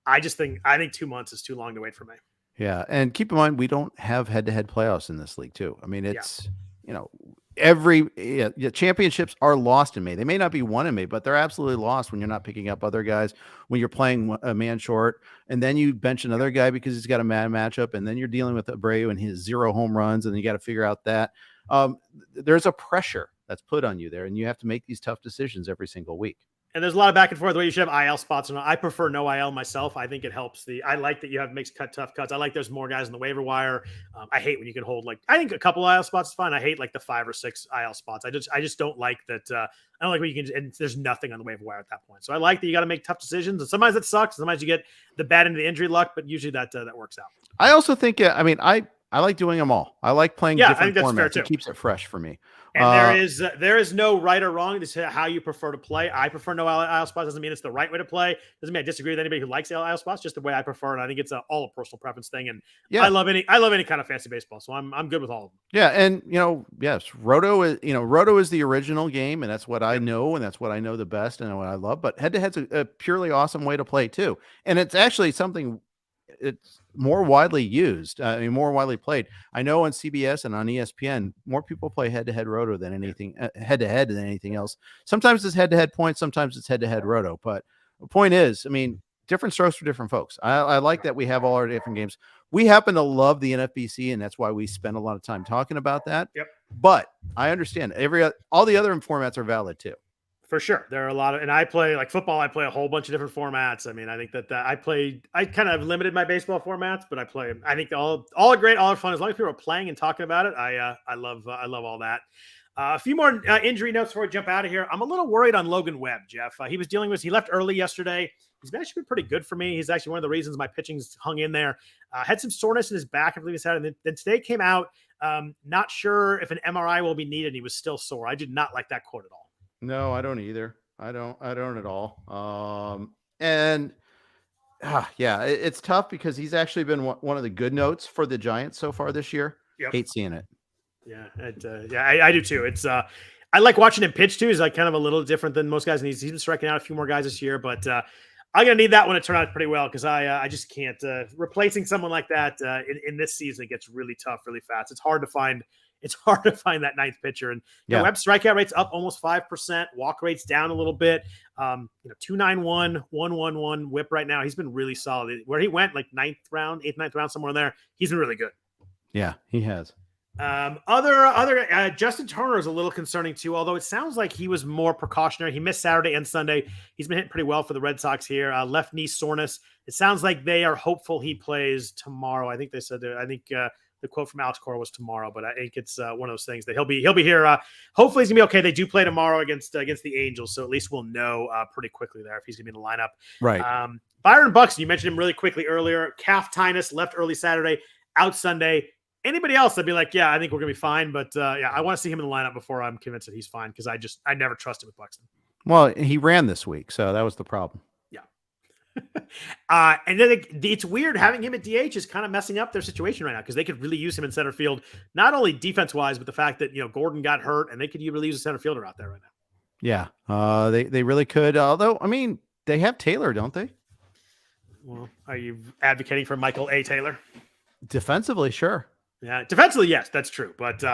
I think 2 months is too long to wait for me. Yeah, and keep in mind we don't have head-to-head playoffs in this league too. I mean, it's every championships are lost in May. They may not be won in May, but they're absolutely lost when you're not picking up other guys, when you're playing a man short, and then you bench another guy because he's got a mad matchup, and then you're dealing with Abreu and his 0 home runs, and you got to figure out that. There's a pressure that's put on you there, and you have to make these tough decisions every single week. And there's a lot of back and forth where you should have IL spots or not. I prefer no IL myself. I think it helps. I like that you have makes tough cuts. I like there's more guys in the waiver wire. I hate when you can hold I think a couple IL spots is fine. I hate the 5 or 6 IL spots. I just don't like that. I don't like when you can, and there's nothing on the waiver wire at that point. So I like that you got to make tough decisions. And sometimes it sucks. Sometimes you get the bad end of the injury luck, but usually that works out. I also think, I like doing them all. I like playing different formats. It keeps it fresh for me. And there is no right or wrong. This is how you prefer to play. I prefer no IL spots. Doesn't mean it's the right way to play. Doesn't mean I disagree with anybody who likes IL spots. Just the way I prefer it. I think it's all a personal preference thing. And I love any kind of fantasy baseball. So I'm good with all of them. Yeah, and yes, Roto is the original game, and that's what I know, and that's what I know the best, and what I love. But head to head's a purely awesome way to play too, and it's actually something. It's more widely used. More widely played. I know on CBS and on ESPN, more people play head-to-head Roto than anything head-to-head than anything else. Sometimes it's head-to-head points, sometimes it's head-to-head Roto. But the point is, different strokes for different folks. I like that we have all our different games. We happen to love the NFBC, and that's why we spend a lot of time talking about that. Yep. But I understand all the other formats are valid too. For sure. There are a lot of, and I play football. I play a whole bunch of different formats. I think that I kind of limited my baseball formats, but I think all are great. All are fun. As long as people are playing and talking about it. I love all that. A few more injury notes before we jump out of here. I'm a little worried on Logan Webb, Jeff. He left early yesterday. He's actually been pretty good for me. He's actually one of the reasons my pitching's hung in there. Had some soreness in his back, I believe he's had, and then today came out. Not sure if an MRI will be needed. He was still sore. I did not like that quote at all. No, I don't either. I don't at all. It's tough because he's actually been one of the good notes for the Giants so far this year. Yep. Hate seeing it. Yeah. I do too. It's I like watching him pitch too. He's kind of a little different than most guys, and he's been striking out a few more guys this year, but I'm going to need that one to turn out pretty well because I just can't. Replacing someone like that in this season, it gets really tough really fast. It's hard to find that ninth pitcher. And Webb strikeout rate's up almost 5%. Walk rate's down a little bit. 291, 111 whip right now. He's been really solid. Where he went eighth, ninth round, somewhere in there, he's been really good. Yeah, he has. Justin Turner is a little concerning too, although it sounds like he was more precautionary. He missed Saturday and Sunday. He's been hitting pretty well for the Red Sox here. Left knee soreness. It sounds like they are hopeful he plays tomorrow. I think they said the quote from Alex Cora was tomorrow, but I think it's one of those things that he'll be here. Hopefully he's gonna be okay. They do play tomorrow against the Angels, so at least we'll know pretty quickly there if he's gonna be in the lineup. Right. Byron Buxton, you mentioned him really quickly earlier. Calf tightness, left early Saturday, out Sunday. Anybody else, I'd be like, yeah, I think we're gonna be fine. But I want to see him in the lineup before I'm convinced that he's fine because I never trusted with Buxton. Well, he ran this week, so that was the problem. And then it's weird having him at DH is kind of messing up their situation right now because they could really use him in center field, not only defense wise, but the fact that Gordon got hurt and they could really use a center fielder out there right now. Yeah, they really could. Although they have Taylor, don't they? Well, are you advocating for Michael A. Taylor? Defensively, sure. Yeah, defensively, yes, that's true. But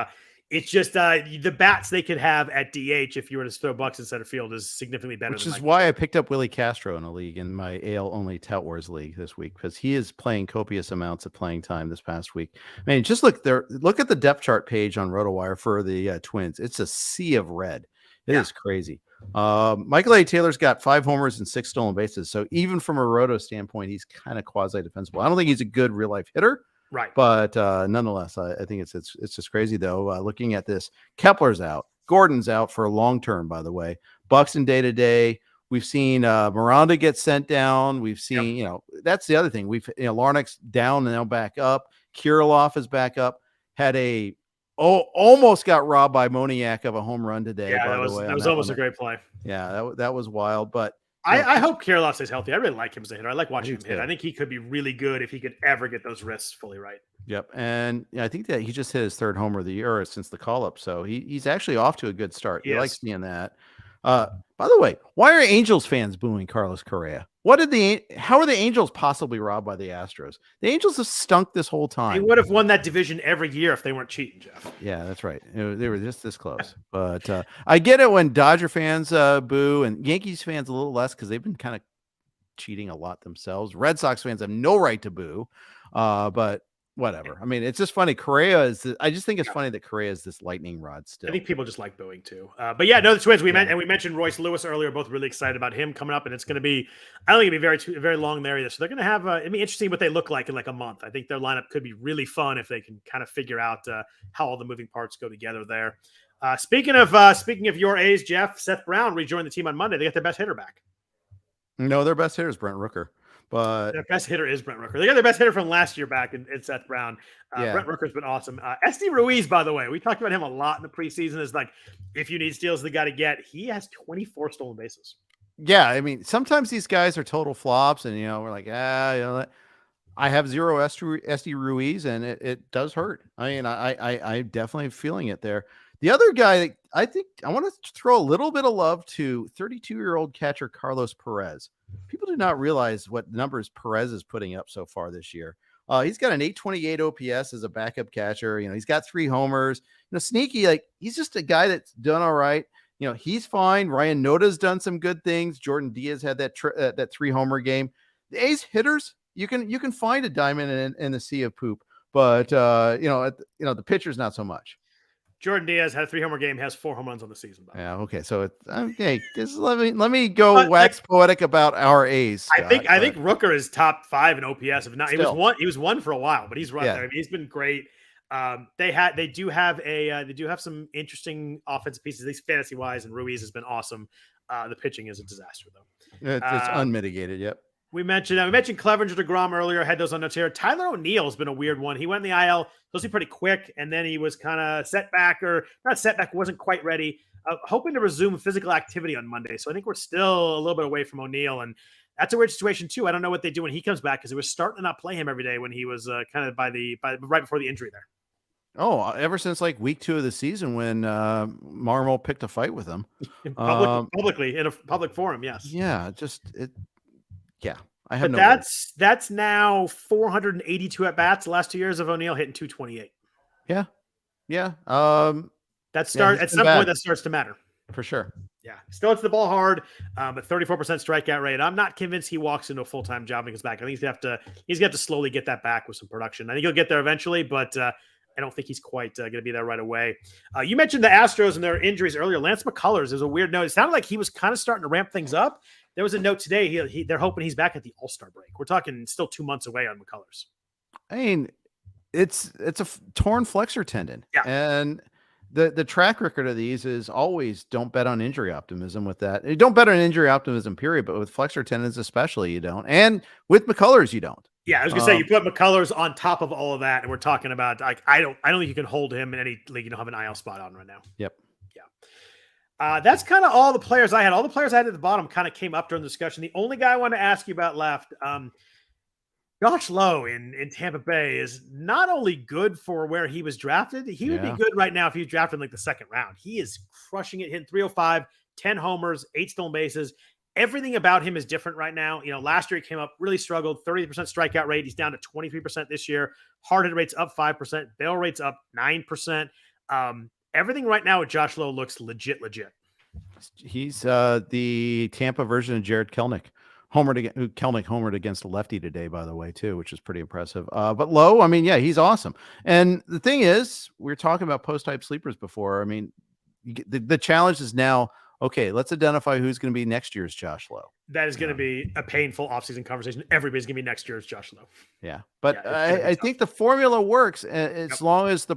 it's just the bats they could have at DH if you were to throw Bucks in center field is significantly better. Which is why I picked up Willie Castro in a league in my AL only Tout Wars league this week because he is playing copious amounts of playing time this past week. Just look there. Look at the depth chart page on RotoWire for the Twins. It's a sea of red. It is crazy. Michael A. Taylor's got 5 homers and 6 stolen bases. So even from a Roto standpoint, he's kind of quasi defensible. I don't think he's a good real life hitter. Right. But nonetheless, I think it's just crazy, though. Looking at this, Kepler's out. Gordon's out for a long term, by the way. Buxton day to day. We've seen Miranda get sent down. We've seen, that's the other thing. We've, Larnach's down and now back up. Kirilloff is back up. Had almost got robbed by Moniak of a home run today. Yeah, that was almost a great play. Yeah, that was wild. But I hope Kirilloff stays healthy. I really like him as a hitter. I like watching him hit. I think he could be really good if he could ever get those wrists fully right. Yep. And I think that he just hit his 3rd homer of the year since the call-up. So he's actually off to a good start. You like seeing that. By the way, why are Angels fans booing Carlos Correa? How are the Angels possibly robbed by the Astros? The Angels have stunk this whole time. They would have won that division every year if they weren't cheating, Jeff. Yeah, that's right. They were just this close. But I get it when Dodger fans boo and Yankees fans a little less because they've been kind of cheating a lot themselves. Red Sox fans have no right to boo. But whatever. I mean, it's just funny. Correa is. I just think it's funny that Correa is this lightning rod still. I think people just like booing too. But yeah, no, the Twins. We mentioned Royce Lewis earlier. Both really excited about him coming up, and it's going to be. I don't think it'll be very long there either. So they're going to have. It'd be interesting what they look like in like a month. I think their lineup could be really fun if they can kind of figure out how all the moving parts go together there. Speaking of your A's, Jeff, Seth Brown rejoined the team on Monday. They got their best hitter back. No, their best hitter is Brent Rooker. But their best hitter is Brent Rooker. They got their best hitter from last year back in Seth Brown. Brent Rooker's been awesome. SD Ruiz, by the way, we talked about him a lot in the preseason. Is like, if you need steals, the guy to get. He has 24 stolen bases. Yeah, I mean, sometimes these guys are total flops, and we're like, I have 0 SD Ruiz, and it does hurt. I mean, I definitely feeling it there. The other guy, I think I want to throw a little bit of love to 32-year-old catcher Carlos Perez. People do not realize what numbers Perez is putting up so far this year. He's got an 828 OPS as a backup catcher. He's got 3 homers. Sneaky, like he's just a guy that's done all right. He's fine. Ryan Noda's done some good things. Jordan Diaz had that 3-homer game. The A's hitters, you can find a diamond in the sea of poop, but the pitcher's not so much. Jordan Diaz had a 3-homer game, has 4 home runs on the season. Yeah. Okay. So it's okay. Just let me go wax poetic about our A's. Scott, I think Rooker is top 5 in OPS. If not, he was one for a while, but he's right there. I mean, he's been great. They do have some interesting offensive pieces, at least fantasy wise, and Ruiz has been awesome. The pitching is a disaster though. It's unmitigated. Yep. We mentioned Clevenger, DeGrom earlier. Had those on notes here. Tyler O'Neill's been a weird one. He went in the IL, supposed to be pretty quick, and then he was kind of wasn't quite ready. Hoping to resume physical activity on Monday. So I think we're still a little bit away from O'Neill, and that's a weird situation too. I don't know what they do when he comes back because they were starting to not play him every day when he was kind of right before the injury there. Oh, ever since like week 2 of the season when Marmol picked a fight with him publicly in a public forum. Yes. Yeah. Yeah, I have. But that's now 482 at bats. The last 2 years of O'Neill hitting 228. Yeah. At some point that starts to matter for sure. Yeah, still hits the ball hard, but 34% strikeout rate. I'm not convinced he walks into a full-time job and comes back. I think he's got to slowly get that back with some production. I think he'll get there eventually, but I don't think he's quite going to be there right away. You mentioned the Astros and their injuries earlier. Lance McCullers is a weird note. It sounded like he was kind of starting to ramp things up. There was a note today. They're hoping he's back at the All-Star break. We're talking still 2 months away on McCullers. I mean, it's a torn flexor tendon. Yeah. And the track record of these is always don't bet on injury optimism with that. You don't bet on injury optimism, period. But with flexor tendons especially, you don't. And with McCullers, you don't. Yeah, I was gonna say you put McCullers on top of all of that, and we're talking about like I don't think you can hold him in any league you don't have an IL spot on right now. Yep. Yeah. That's kind of all the players I had. All the players I had at the bottom kind of came up during the discussion. The only guy I want to ask you about left, Josh Lowe in Tampa Bay is not only good for where he was drafted. He would be good right now if he was drafted in like the second round. He is crushing it, hitting 305, 10 homers, 8 stolen bases. Everything about him is different right now. Last year he came up, really struggled, 30% strikeout rate. He's down to 23% this year. Hard hit rate's up 5%. Barrel rate's up 9%. Everything right now with Josh Lowe looks legit. He's the Tampa version of Jared Kelenic. Kelenic homered against a lefty today, by the way, too, which is pretty impressive. But Lowe, I mean, yeah, he's awesome. And the thing is, we were talking about post-type sleepers before. I mean, the challenge is now, okay, let's identify who's going to be next year's Josh Lowe. That is going to be a painful offseason conversation. Everybody's going to be next year's Josh Lowe. Yeah, but I think the formula works as long as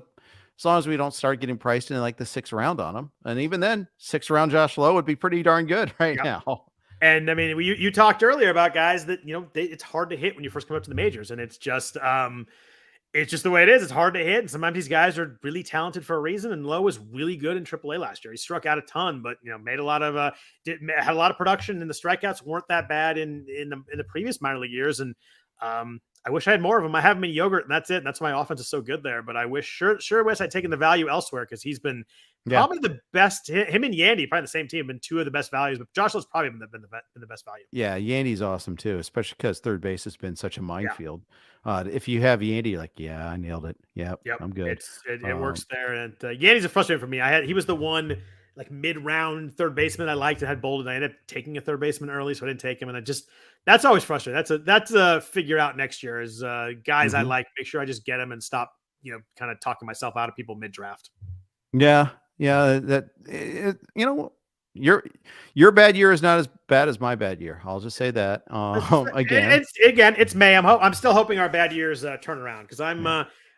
we don't start getting priced in like the 6th round on him. And even then, 6th round Josh Lowe would be pretty darn good right now. And I mean, you talked earlier about guys that, it's hard to hit when you first come up to the majors, and it's just the way it is. It's hard to hit. And sometimes these guys are really talented for a reason. And Lowe was really good in AAA last year. He struck out a ton, but made a lot of had a lot of production, and the strikeouts weren't that bad in the previous minor league years. And I wish I had more of them. I have him in yogurt, and that's it. And that's why my offense is so good there. But I wish I'd taken the value elsewhere, because he's been probably the best. Him and Yandy, probably the same team, been 2 of the best values. But Josh Lowe's probably been the best value. Yeah, Yandy's awesome too, especially because third base has been such a minefield. If you have Yandy, like, I nailed it. Yep, I'm good. It works there. And Yandy's a frustrating for me. He was the one like mid-round third baseman I liked and had bolded. I ended up taking a third baseman early, so I didn't take him. And that's always frustrating. That's a figure out next year is guys I like, make sure I just get them and stop, kind of talking myself out of people mid-draft. Yeah. Your bad year is not as bad as my bad year. I'll just say that. Again, it's May. I'm still hoping our bad years turn around because I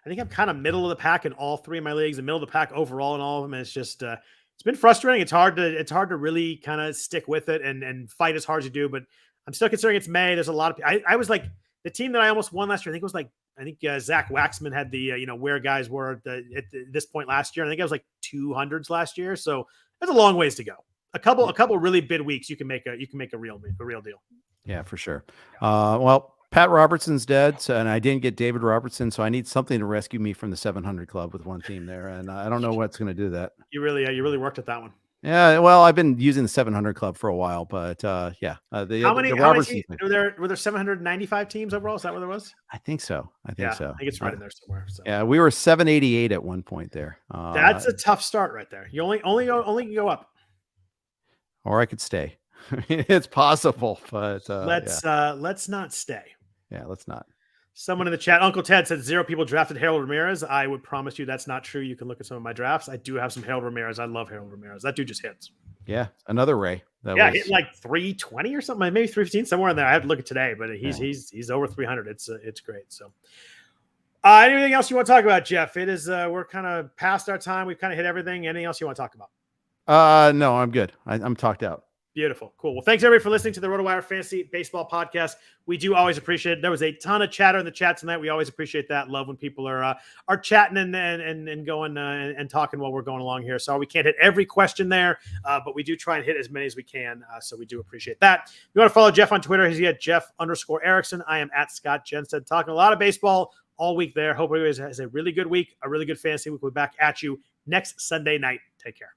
think I'm kind of middle of the pack in all three of my leagues, and middle of the pack overall in all of them. And it's just it's been frustrating. It's hard to really kind of stick with it and fight as hard as you do. But I'm still considering it's May. There's a lot of I was like the team that I almost won last year. I think Zach Waxman had the where guys were at this point last year. I think I was like 200s last year. So there's a long ways to go. A couple really bid weeks, you can make a real deal. Yeah, for sure. Well, Pat Robertson's dead, and I didn't get David Robertson, so I need something to rescue me from the 700 club with one team there, and I don't know what's going to do that. You really worked at that one. Yeah, well, I've been using the 700 club for a while, but how many teams, were there 795 teams overall? Is that what there was? I think so. I think I think it's right in there somewhere. So. Yeah, we were 788 at one point there. That's a tough start right there. You only can go up, or I could stay. It's possible, but let's not stay. Yeah, let's not. Someone in the chat, Uncle Ted said 0 people drafted Harold Ramirez. I would promise you that's not true. You can look at some of my drafts. I do have some Harold Ramirez. I love Harold Ramirez. That dude just hits. Yeah, another Ray. Hit like 320 or something, maybe 315, somewhere in there. I have to look at today, but he's over 300. It's great. So, anything else you want to talk about, Jeff? It is we're kind of past our time. We've kind of hit everything. Anything else you want to talk about? No, I'm good. I'm talked out. Beautiful. Cool. Well, thanks everybody for listening to the RotoWire Fantasy Baseball Podcast. We do always appreciate it. There was a ton of chatter in the chat tonight. We always appreciate that. Love when people are chatting and going and talking while we're going along here. So we can't hit every question there, but we do try and hit as many as we can. So we do appreciate that. If you want to follow Jeff on Twitter, he's at Jeff_Erickson. I am at Scott Jenstad, talking a lot of baseball all week there. Hope everybody has a really good week, a really good fantasy week. We'll be back at you next Sunday night. Take care.